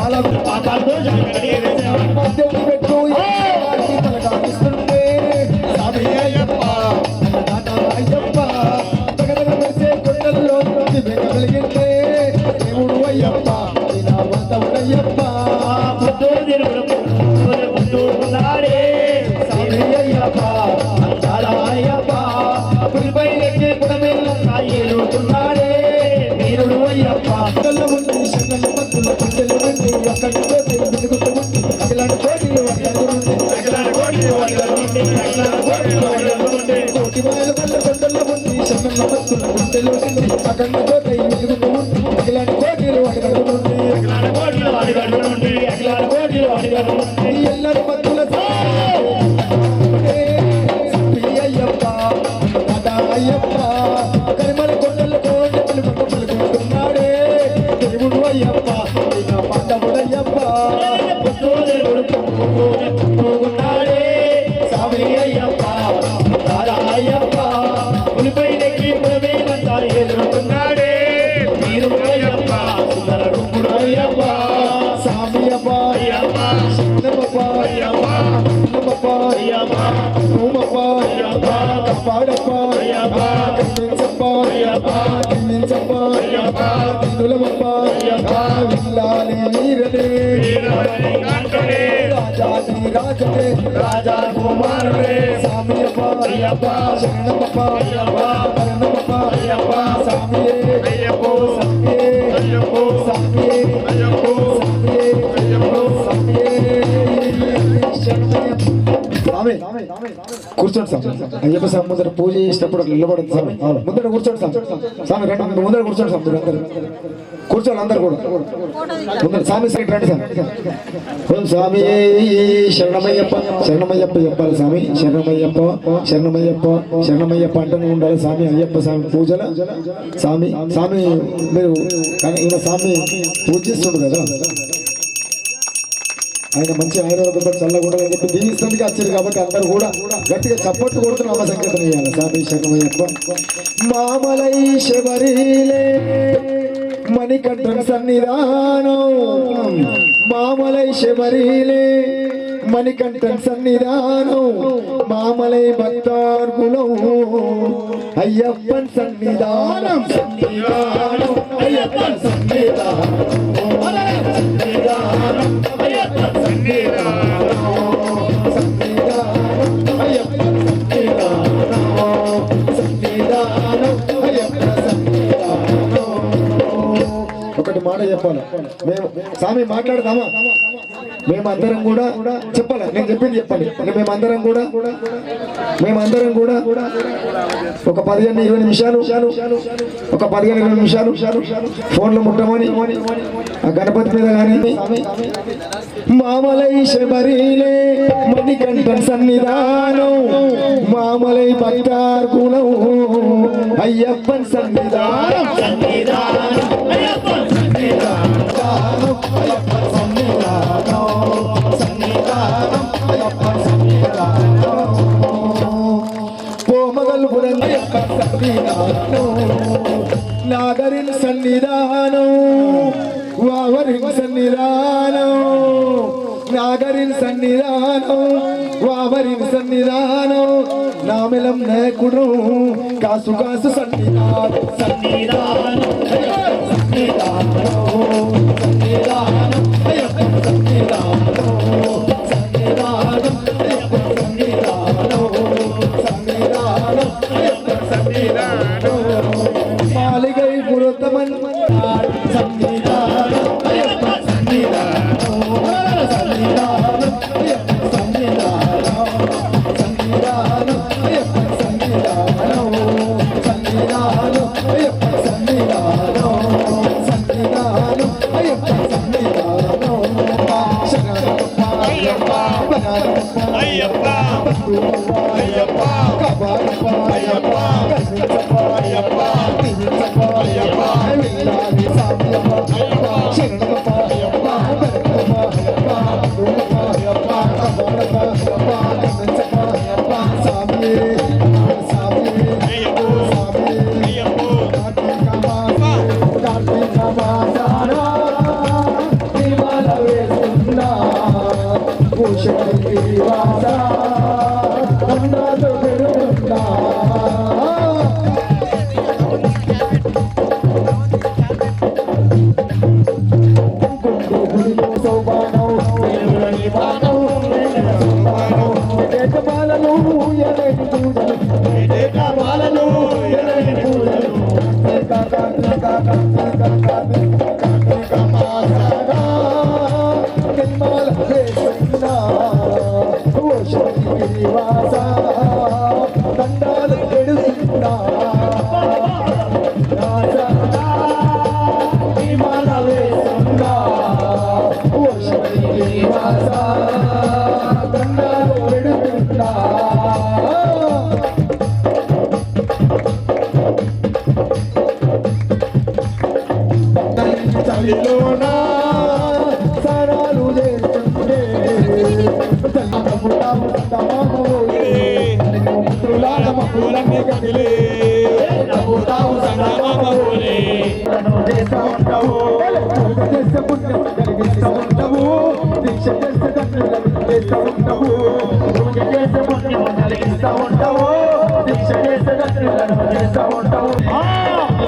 B: పాపాల దోషాలు కడిగి వేసేవాడు
C: మధ్యని పెట్టు తలగానిస్తుంటే స్వామి అయ్యప్ప అయ్యప్ప తగదగ మెరిసే కొండల్లో నుంచి వెలిగింటే దేవుడు అయ్యప్ప అయ్యప్ప
B: పుట్టుకున్నాడే స్వామి అయ్యప్ప అందాల అయ్యప్ప పులిపైనకి పుడమేళ్ళ తాయేలుతున్నాడే వీరుడు అయ్యప్ప
C: ఉండి శరణం భక్తుల పుట్టెలు ఉండి అక్కడి వెతుకుతూ ఉండి అఖిలాంటి కోటిలు కోటి మైల వల్ల కొండల్లో ఉండి శరణం భక్తుల పుట్టెలు ఉండి అఖండ కోటి వెతుకుతూ ఉండి అఖిలాంటి కోటిలు ఎల్లరి భక్తుల అయ్యప్ప అయ్యప్ప కరిమల కొండల్లో కోటి పలుకుంటున్నాడే దేవుడు అయ్యప్ప పాండవుడయ్యప్ప
B: పుట్టుకున్నాడే స్వామి అయ్యప్ప అందాల అయ్యప్ప పులిపైనకి పుడమేళ్ళ తాయేలుతున్నాడే వీరుడు అయ్యప్ప సుందర రూపుడు అయ్యప్ప
C: స్వామి అప్ప
B: అయ్యప్ప
C: చిన్నప్ప
B: అయ్యప్ప
C: చిన్నప్ప
B: అయ్యప్ప
C: సోమప్ప
B: అయ్యప్ప
C: పాడప్ప
B: అయ్యప్ప
C: కమ్మించప్ప
B: అయ్యప్ప
C: కమ్మించప్ప
B: అయ్యప్ప
C: దిగులమప్ప
B: అయ్యప్ప
C: విల్లాలి వీరనే
B: వీరమణి కంఠుడే
C: రాజాది రాజనే
B: రాజా కుమారుడే
C: స్వామి అప్ప
B: అయ్యప్ప
C: శరణమప్ప
B: అయ్యప్ప
C: శరణమప్ప
B: అయ్యప్ప
C: స్వామియే
B: అయ్యప్ప
C: స్వామియే
B: అయ్యప్ప
C: స్వామియే
B: అయ్యప్ప
C: స్వామియే స్వామియే స్వామి కూర్చోండి స్వామి అయ్యప్ప స్వామి ముందర పూజ చేసేటప్పుడు నిలబడదు స్వామి ముందర కూర్చోండి స్వామి స్వామి రెండు ముందర కూర్చోండి స్వామి మీరు అందరు కూర్చోండి అందరు కూడా ముందర స్వామి సైడ్ రండి స్వామి ఓం స్వామి శరణమయ్యప్ప శరణమయ్యప్ప చెప్పాలి స్వామి శరణమయ్యప్ప శరణమయ్యప్ప శరణమయ్యప్ప అంటూనే ఉండాలి స్వామి అయ్యప్ప స్వామి పూజల స్వామి స్వామి మీరు ఈయన స్వామి పూజిస్తుండు కదా ఆయన మంచి ఆయుర్వేదంతో చల్లకూడదని చెప్పి దీవిస్తుంది వచ్చారు కాబట్టి అందరూ కూడా గట్టిగా చప్పట్లు కొడుతూ నామ సంకేతం ఇవ్వాలి స్వామి శరణమయ్యప్ప మామలై శబరిలే మణికంఠం సన్నిధానం మామలై శబరిలే మణికంఠం సన్నిధానం మామలై భక్తార్కులం అయ్యప్పన్ సన్నిధానం సన్నిధానం అయ్యప్పన్ సన్నిధానం సన్నిధానం అయ్యప్పన్ సన్నిధానం సన్నిధానం అయ్యప్పన్ సన్నిధానం సన్నిధానం అయ్యప్పన్ సన్నిధానం. ఒకటి మాట చెప్పాలి, మేము స్వామి మాట్లాడదామా? మేమందరం కూడా చెప్పాలి, నేను చెప్పింది చెప్పండి. మేమందరం కూడా ఒక 15-20 నిమిషాలు ఒక 15-20 నిమిషాలు ఫోన్లో ముట్టమని ఆ గణపతి మీద కానీ మామలై శబరిలే మణికంఠం సన్నిధానం మామలై భక్తార్కులం అయ్యప్పన్ సన్నిధానం పోమగల్పురం నాగరిన్ సన్నిధానం వావరిన్ సన్నిధానం నాగరిన్ సన్నిధానం వావరిన్ సన్నిధానం నామెలం నాయకుడు కాసు కాసు సన్నిధానం సన్నిధానం మాలిగై పురోత్తమన్ సన్నిధానం అయ్యప్పన్ సన్నిధానం సన్నిధానం అయ్యప్పన్ సన్నిధానం సన్నిధానం అయ్యప్పన్ సన్నిధానం సన్నిధానం అయ్యప్పన్ సన్నిధానం సన్నిధానం అయ్యప్పన్ సన్నిధానం శరణప్ప అయ్యప్ప అయ్యప్ప అయ్యప్ప కబారప్ప అయ్యప్ప కసిరప్ప అయ్యప్ప తిరుచప్ప అయ్యప్ప విల్లాలి సామ్యప్ప అయ్యప్ప శరణప్ప అయ్యప్ప బరప్ప అయ్యప్ప అయ్యప్ప అయ్యప్ప కబారప్ప అయ్యప్ప కసిరప్ప అయ్యప్ప సామి సామి అయ్యప్ప సామి అయ్యప్ప కార్తీక మాసారా దివాల వేసున్నా భూషణి వాసా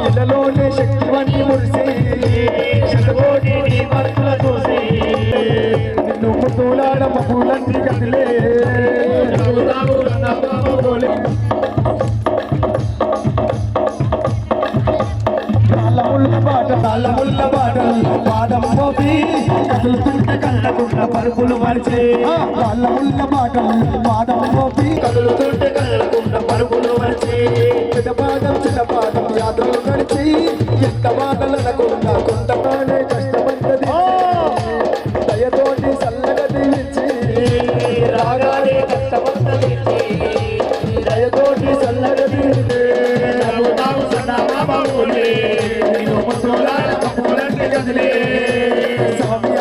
C: ఇళ్ళలోనే శక్తివన్నీ మురిసి శతకోటి నీ మరుపుల చూసి నిన్ను ముద్దులాడ మబ్బులన్నీ కదిలే తాళ్ళముళ్ళ బాటలు పాదం మోపి కదులుతుంటే కళ్ళకున్న పరుపులు మరిచే తాళ్ళముళ్ళ బాటలు పాదం మోపి కదులుతుంటే కళ్ళకున్న పరుపులు మరిచే చిన్నపాదం యాత్రలు నడిచి ఎంత మాటలనకుండా కొంతకాలే కష్టపడ్డది దయతోటి చల్లగా దీవించి రాగానే కష్టపడ్డది దయతోటి చల్లగా దీవించి స్వామి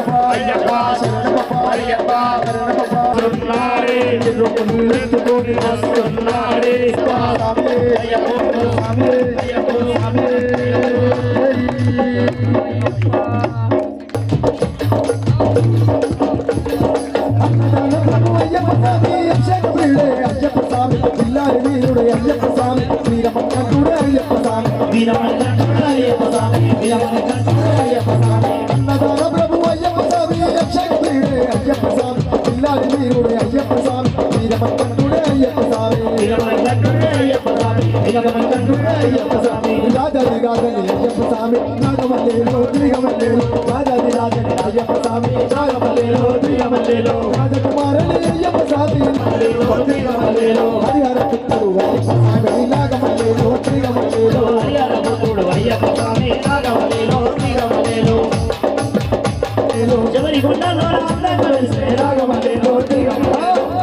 B: గుండెలో అందంగా వెలిసే నాగమల్లిలో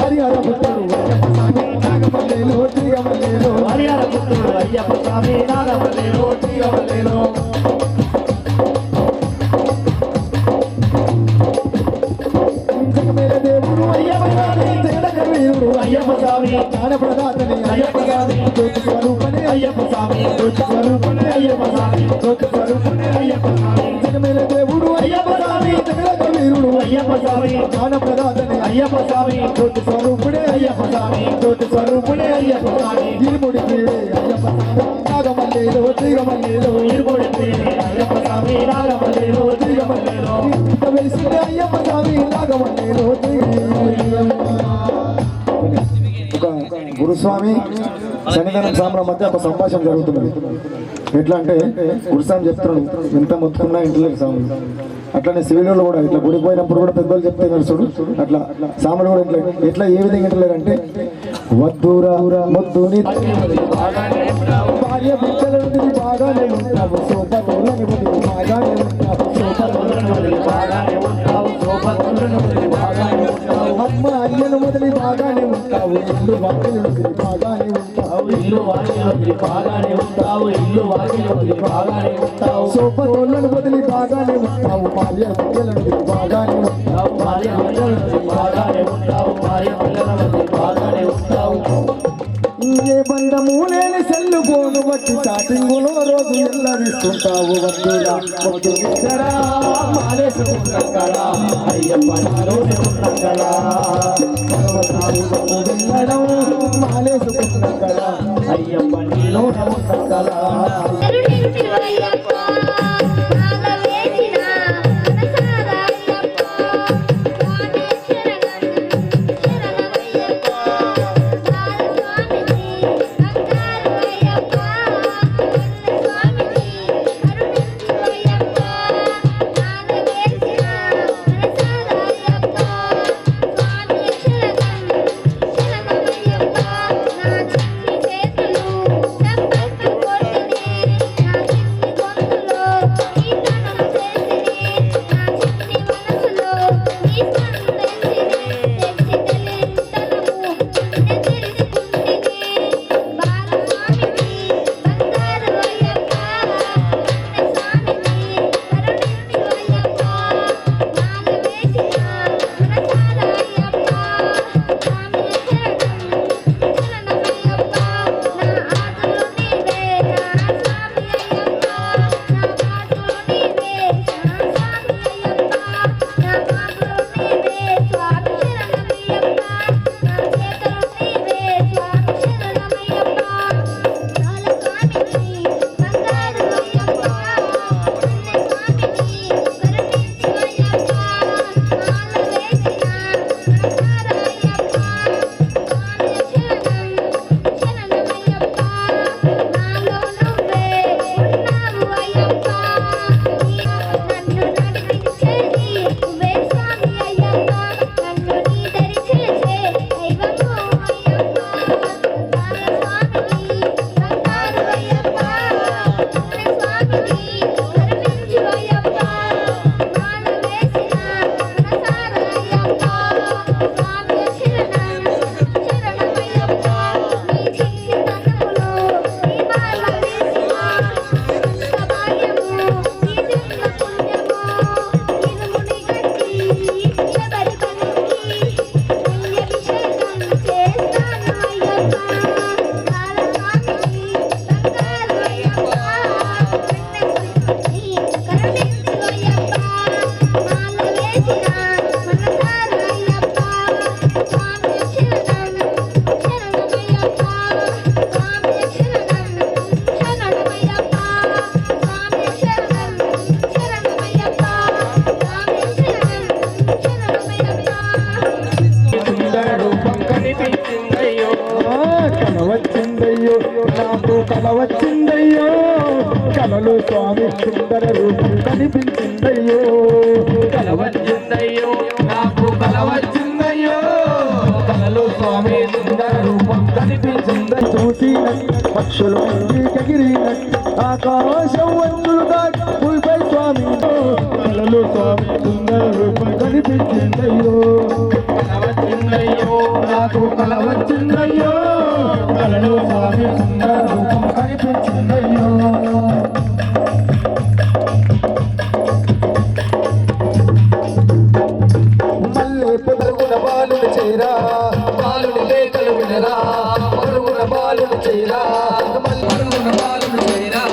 C: హరిహర పుత్రుడు నాగమల్లిలో తిరగమల్లిలో
B: హరిహర పుత్రుడు అయ్యప్ప స్వామి నాగమల్లిలో తిరగమల్లిలో
C: జగమేల దేవుడు
B: అయ్యప్ప స్వామి
C: జగడగ వీరుడు
B: అయ్యప్ప స్వామి
C: జ్ఞానప్రదాతని
B: అయ్యప్ప స్వామి
C: జ్యోతి స్వరూపని
B: అయ్యప్ప స్వామి జ్యోతి స్వరూపుడే అయ్యప్ప స్వామి జ్యోతి స్వరూపుడే అయ్యప్ప స్వామి
C: జగమేల దేవుడు
B: అయ్యప్ప స్వామి
C: జగడగ వీరుడు
B: అయ్యప్ప స్వామి
C: జ్ఞానప్రదాతని
B: అయ్యప్ప స్వామి
C: జ్యోతి స్వరూపుడే
B: అయ్యప్ప స్వామి జ్యోతి స్వరూపుడే అయ్యప్ప స్వామి
C: ఇరుముడి వీడే అయ్యప్ప నాగమల్లిలో తిరగమల్లిలో
B: ఇరుముడి వీడే అయ్యప్ప స్వామి నాగమల్లిలో తిరగమల్లిలో
C: ఇంత వెలిసిన అయ్యప్ప స్వామి నాగమల్లిలో ఒక గురుస్వామి సన్నిధానం స్వాముల మధ్య ఒక సంభాషణ జరుగుతున్నది. ఎట్లా అంటే గురుస్వామి చెప్తున్నాడు ఎంత మొత్తుకున్నా ఇంటలేరు స్వాములు. అట్లానే సివిల్లో కూడా ఇట్లా గుడిపోయినప్పుడు కూడా పెద్దలు చెప్తే నడుచుడు అట్లా సాములు కూడా ఇట్లా ఎట్లా ఏ విధంగా ఇంటలేరు అంటే వద్దురా మొద్దుని భార్య బిడ్డలని బాగానే ఉంటావు సోపతులని బాగానే ఉంటావు అమ్మ అయ్యను మొదలి బాగానే ఉంటావు ఇల్లు వాకిలు బాగానే ఉంటావు
B: ఇల్లు వాకిలి బాగానే ఉంటావు ఇల్లు వాకిలి బాగానే ఉంటావు
C: సోపతోళ్ళను వదిలి బాగానే ఉంటావు భార్య బిడ్డలను బాగానే ఉంటావు
B: భార్య పిల్లల బాగానే ఉంటావు భార్య పిల్లల బాగానే ఉంటావు
C: ఏ బంధము లేని సెల్లు పోను బట్టి స్టార్టింగులో రోజు ఎల్లరిస్తుంటావు వద్దురా వద్దు
B: ఇద్దరా మాలేసుకున్నక్కడా అయ్యప్ప నాలోనే ఉన్నక్కడా
C: వెళ్ళడం మాలేసుకున్న కదా
B: అయ్యప్ప నీలోనే ఉన్నక్కడా
C: వచ్చిందయ్యో నాకు కల వచ్చిందయ్యో కలలో స్వామి సుందర రూపం కనిపించిందయ్యో
B: కల వచ్చిందయ్యో నాకు కల వచ్చిందయ్యో కలలో స్వామి సుందర రూపం కనిపించింది
C: చూసి పక్షులు ఎగిరినట్టు ఆకాశం వంచులు దాటి భూమిపై స్వామి కలలో స్వామి సుందర రూపం నాకు కల వచ్చిందయ్యో కలలో స్వామి సుందర రూపం కనిపించిందయ్యో మల్లె పొదరుగున బాలుడు చేరా బాలుడి లేఖలు వినరా పొదరుగున బాలుడు చేరా పొదరుగున బాలుడు చేరా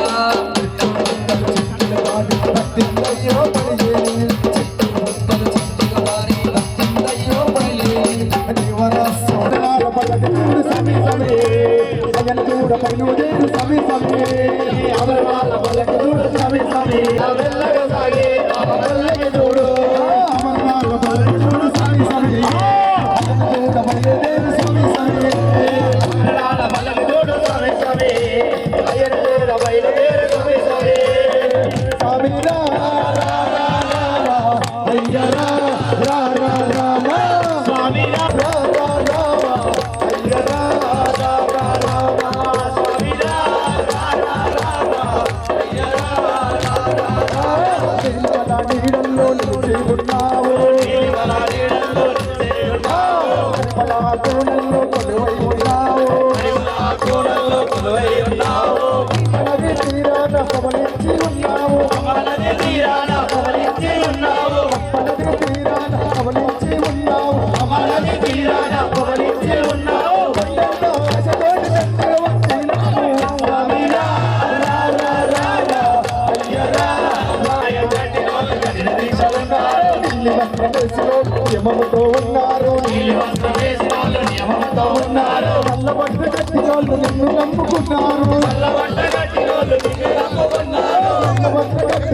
C: నియమంతో ఉన్నారు నల్లబట్ట గట్టి వాళ్ళు నిన్ను నమ్ముకున్నారు నల్లబట్ట గట్టి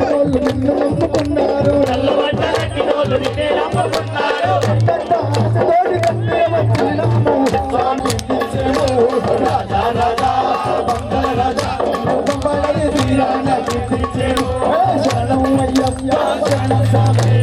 C: వాళ్ళు నిన్ను నమ్ముకున్నారు ఆశతోటి కట్టే వచ్చినాము స్వామి తీర్చేము రాజా రాజా బంగాళ రాజా బంగాళ తీరాన తీర్చేము శరణం అయ్యప్ప శరణం స్వామి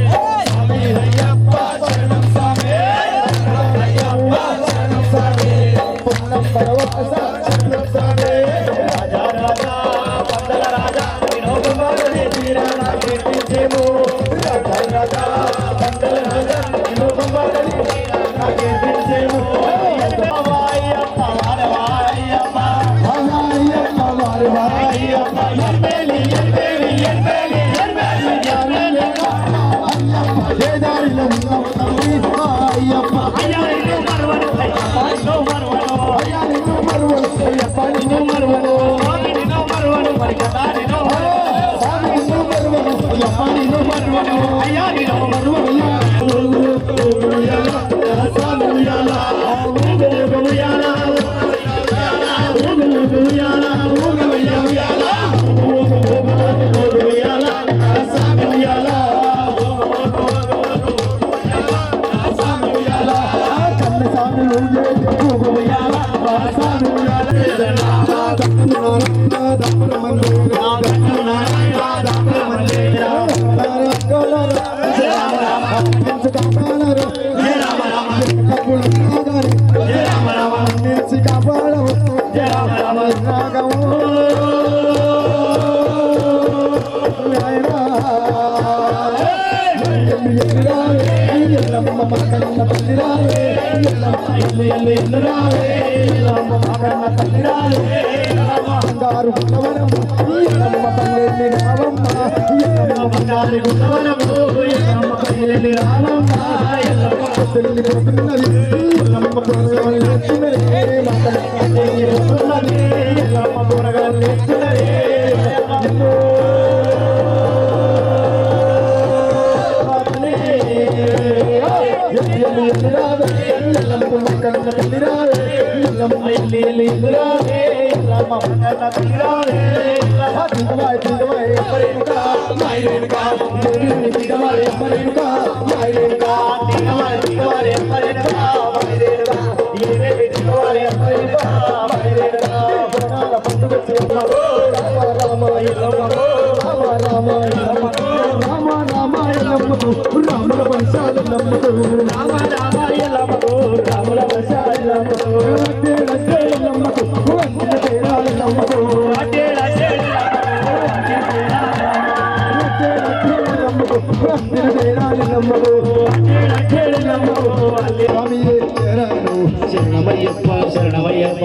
B: శరణమయ్యప్ప శరణమయ్యప్ప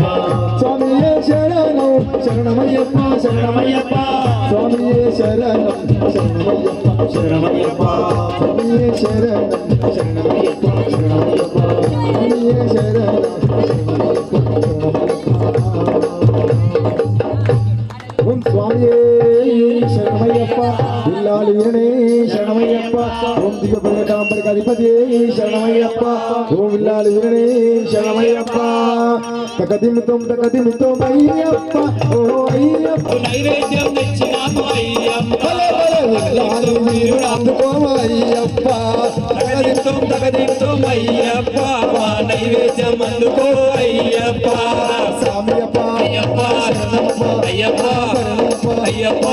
C: స్వామియే శరణం శరణమయ్యప్ప
B: శరణమయ్యప్ప
C: స్వామియే శరణం శరణమయ్యప్ప
B: శరణమయ్యప్ప
C: స్వామియే శరణం శరణమయ్యప్ప
B: శరణమయ్యప్ప
C: స్వామియే శరణం ఓం స్వామియే శరణమయ్యప్ప ఇల్లాలి వీరనే శరణమయ్యప్ప ఓం దిగబడకాంబరికి అధిపతియే శరణమయ్యప్ప ఓం ఇల్లాలి వీరనే శరణమయ్యప్ప తకదిమితం అయ్యప్ప ఓ అయ్యప్ప
D: నైవేద్యం తెచ్చినాము అయ్యప్ప
C: ఇల్లాలి వీరుడు అందుకోమయ్యప్ప
D: తగదింతం అయ్యప్ప నైవేద్యం అందుకో అయ్యప్ప
C: స్వామియప్ప
D: అయ్యప్ప అయ్యప్ప అయ్యప్ప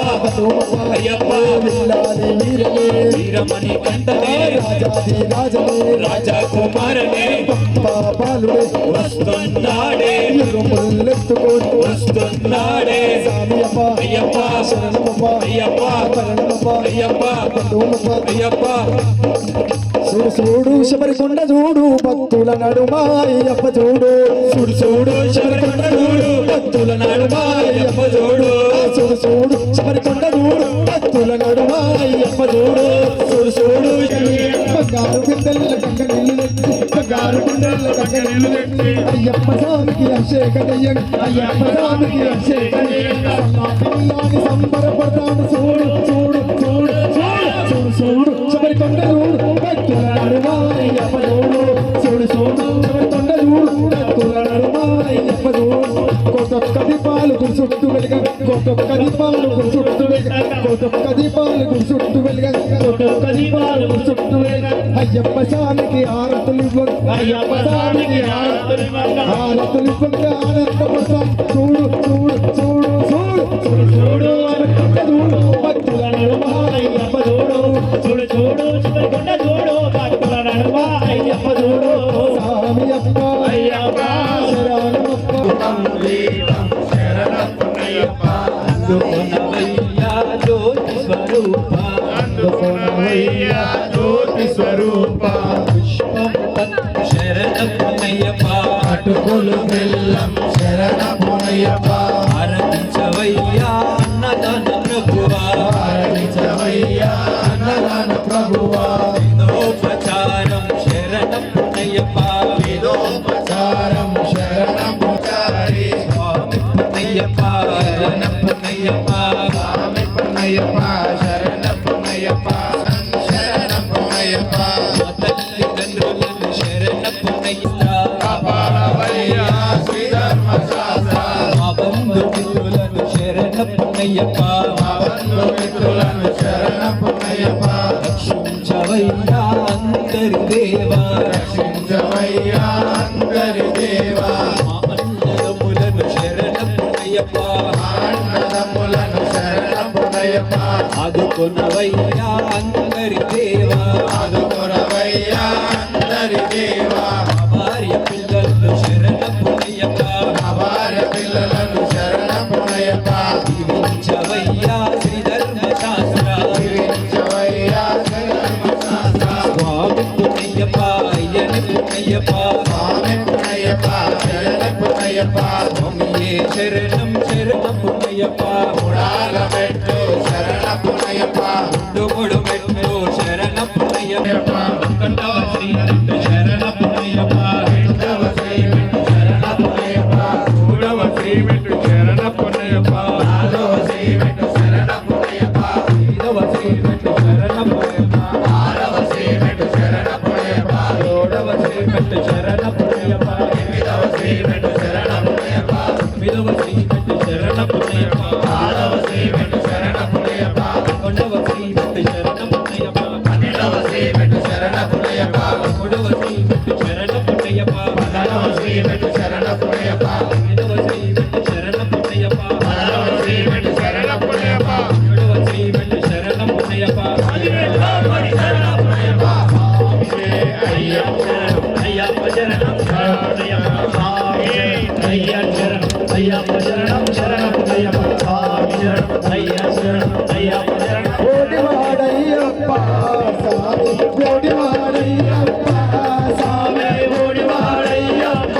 D: అయ్యప్ప
C: ఇల్లాలి వీరనే
D: వీరమణి కంటనే
C: రాజాది రాజనే
D: రాజా కుమారనే
C: పాపాలుడే
D: వస్తున్నాడే
C: ఎత్తుకోని
D: వస్తున్నాడే
C: స్వామియప్ప
D: అయ్యప్ప
C: శరణమప్ప
D: అయ్యప్ప
C: శరణమప్ప
D: అయ్యప్ప
C: పట్టుమప్ప
D: అయ్యప్ప
C: చూడు చూడు శబరికొండ చూడు భక్తుల నడుమా అయ్యప్ప చూడు
D: చూడు చూడు శబరికొండ చూడు భక్తుల నడుమా అయ్యప్ప చూడు
C: చూడు చూడు శబరికొండ చూడు భక్తుల నడుమా అయ్యప్ప చూడు
D: చూడు చూడు
C: బంగారు బిడ్డల గంగ నీళ్ళు తెచ్చి బంగారు బిడ్డల గంగ నీళ్ళు తెచ్చి అయ్యప్ప స్వామికి అభిషేకమయ్యం అయ్యప్ప స్వామికి అభిషేకమయ్యం పిల్లాని సంబరపడతాను చూడు చూడు చూడు చూడు చూడు చూడు శబరికొండ చూడు భక్తుల నడుమా అయ్యప్ప చూడు చూడు చూడు శబరికొండ చూడు భక్తుల నడుమా అయ్యప్ప చూడు కోటొక్క దీపాలు చుట్టూ వెలుగ కోటొక్క దీపాలు చుట్టూ వెలుగ కోటొక్క దీపాలు చుట్టూ వెలుగ కోటొక్క దీపాలు చుట్టూ వెలుగ అయ్యప్ప స్వామికి హారతులు అయ్యప్ప స్వామికి హారతులు ఆనందపడతాం చూడు చూడు చూడు చూడు చూడు చూడు చూడు భక్తుల నడుమా అయ్యప్ప చూడు
B: చూడు చూడు శబరికొండ చూడు భక్తుల నడుమ అయ్యప్ప చూడు
C: స్వామియప్ప
B: అయ్యప్ప
C: శరణమప్ప
D: అందుకొనవయ్యా జ్యోతి స్వరూప
C: అందుకొనవయ్యా
D: జ్యోతి స్వరూప పుష్పం శరణమయ్యప్ప
A: అటుకులు బెల్లం శరణమయ్యప్ప
D: ఆరాధించవయ్యా అన్నదాన ప్రభువా
A: ఆరాధించవయ్యా అన్నదాన ప్రభువా
D: వేదోపచారం శరణమయ్యప్ప
A: వేదోపచారం శరణముచారి
D: స్వామి పున్నయ్యప్ప శరణమయ్యప్ప
A: స్వామి పున్నయ్యప్ప శరణపున్నయ్యప్ప శరణపున్నయ్యప్ప
D: మా తల్లిదండ్రులను శరణమయ్యప్ప
A: కాపాడవయ్యా శ్రీధర్మశాస్త్ర
D: మా బంధుమిత్రులను శరణమయ్యప్ప
A: మా బంధుమిత్రులను శరణపున్నయ్యప్ప
D: రక్షించవయ్యా అందరి దేవా
A: రక్షించవయ్యా అందరి దేవా
D: మా అన్నదమ్ములను శరణమయ్యప్ప
A: అన్నదమ్ములను శరణపున్నయ్యప్ప
D: ఆదుకొనవయ్యా అందరి దేవా
A: ఆదుకొనవయ్యా అందరి దేవా
D: మా భార్య పిల్లలను శరణమయ్యప్ప
A: మా భార్య పిల్లలను శరణపున్నయ్యప్ప
D: దీవించవయ్యా శ్రీ ధర్మశాస్త్ర
A: జీవించవయ్యా శ్రీధర్మశాస్త్ర
D: స్వామి పున్నయ్యప్ప అయ్యని పున్నయ్యప్ప
A: స్వామి పున్నయ్యప్ప శరణపున్నయ్యప్ప
D: స్వామియే శరణం శరణ పున్నయ్యప్ప
A: ముడాల పెట్టు శరణపున్నయ్యప్ప
D: డుగుడు మెట్టు శరణ పున్నయ్యప్ప
B: కండవ శ్రీ శరణ పుణ్యప్ప
A: రెండవ శ్రీ పెట్టు శరణపున్నయ్యప్ప
B: మూడవ శ్రీ పెట్టు శరణ పుణ్యప్ప
A: నాలుగవ శ్రీ పెట్టు శరణపున్నయ్యప్ప
D: ఐదవ శ్రీ మెట్టు శరణ పున్నయ్యప్ప
A: ఆరవ శ్రీ పెట్టు శరణపున్నయ్యప్ప
D: ఏడవ శ్రీ మెట్టు శరణ పున్నయ్యప్ప
A: ఎనిమిదవ శ్రీ పెట్టు శరణపున్నయ్యప్ప
D: తొమ్మిదవ శ్రీ మెట్టు శరణ పున్నయ్యప్ప
A: ఆరవ శ్రీ పెట్టు శరణపున్నయ్యప్ప
D: 11వ శ్రీ మెట్టు శరణ పున్నయ్యప్ప
A: 12వ శ్రీ పెట్టు శరణపున్నయ్యప్ప
D: 13వ శ్రీ మెట్టు శరణ పున్నయ్యప్ప
A: 14వ శ్రీ పెట్టు శరణపున్నయ్యప్ప
D: 15వ శ్రీ మెట్టు శరణ పున్నయ్యప్ప
A: 16వ శ్రీ పెట్టు శరణపున్నయ్యప్ప
D: 17వ శ్రీ మెట్టు శరణ పున్నయ్యప్ప
B: అయ్యప్ప శరణం శరణయ్యప్ప అయ్యప్ప శరణం శరణం అయ్యప్ప స్వామి శరణం అయ్యప్ప శరణం అయ్యప్ప శరణం
C: ఓడివాడయ్యప్ప స్వామి ఓడివాడయ్యప్ప
B: స్వామి ఓడివాడయ్యప్ప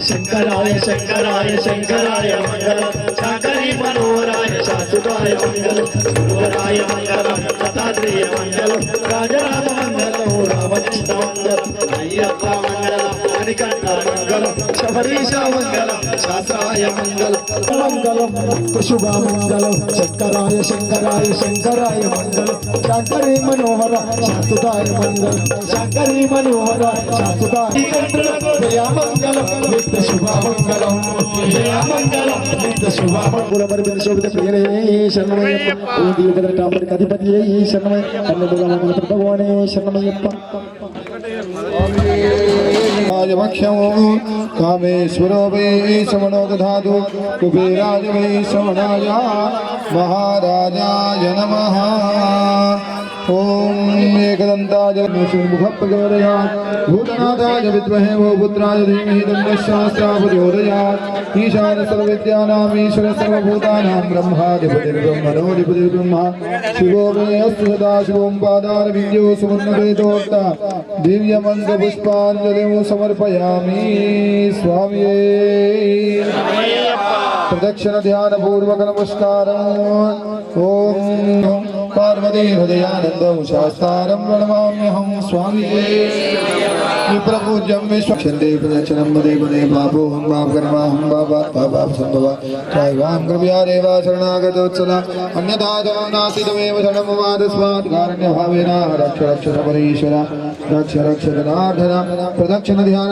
B: శంకరాయ శంకరాయ శంకరాయ మంగళం శాంకరీ మనోహరాయ శాశ్వతాయ మంగళం గురువరాయ మంగళం దత్తాత్రేయ మంగళం రాజరామ మంగళం రామకృష్ణ మంగళం అయ్యప్ప మంగళం మణికంఠ మంగళం శబరీశ మంగళం శాస్త్రాయ మంగళం
C: మంగళం శుభమంగళం శంకరాయ శంకరాయ శంకరాయ మంగళం శాంకరీ మనోహర శాశ్వతాయ మంగళం శాంకరీ మనోహర శాశ్వతాయ జయమంగళం నిత్య శుభమంగళం జయమంగళం నిత్య శుభమంగళ పరిమిత శోభిత ప్రియనే శరణమయ్యప్ప ఓ దీవదరటాంబరికి అధిపతియే శరణమయ్య అన్నముల మంగళ భగవానే శరణమయ్యప్ప
A: राजमक्षमो कामेश्वरो वै श्रवणो दधातु कुबेराज वै श्रवणाय महाराजाय नमः ॐ एकदन्ताय मुखप्रचोदयात् भूतनाथाय विद्महे वो पुत्राय धीमहि तन्नः प्रचोदयात् ईशान सर्वविद्यानाम् ईश्वर सर्वभूतानां ब्रह्माधिपतिर्ब्रह्मणोऽधिपतिर्ब्रह्मा शिवो मे अस्तु सदा शिवं पादारविन्द्यो सुवर्णवेदोक्ता दिव्यमन्त्रपुष्पाञ्जलिं समर्पयामि स्वामिये प्रदक्षिण ध्यानपूर्वक नमस्कारम् ॐ पार्वती हृदयानन्दं शास्तारं प्रणमाम्यहं स्वामिये विप्रपूज्यं विश्वक्षन्दे प्रदक्षिणं पदे पदे पापोऽहं पापकर्माहं पापासम्भवा त्रैवां कृपया देवा शरणागतोत्सला अन्यथा नास्ति तमेव शरणमवादस्मात् कारुण्यभावेन रक्ष रक्ष सपरीश्वर रक्ष रक्ष जनार्दन प्रदक्षिण ध्यान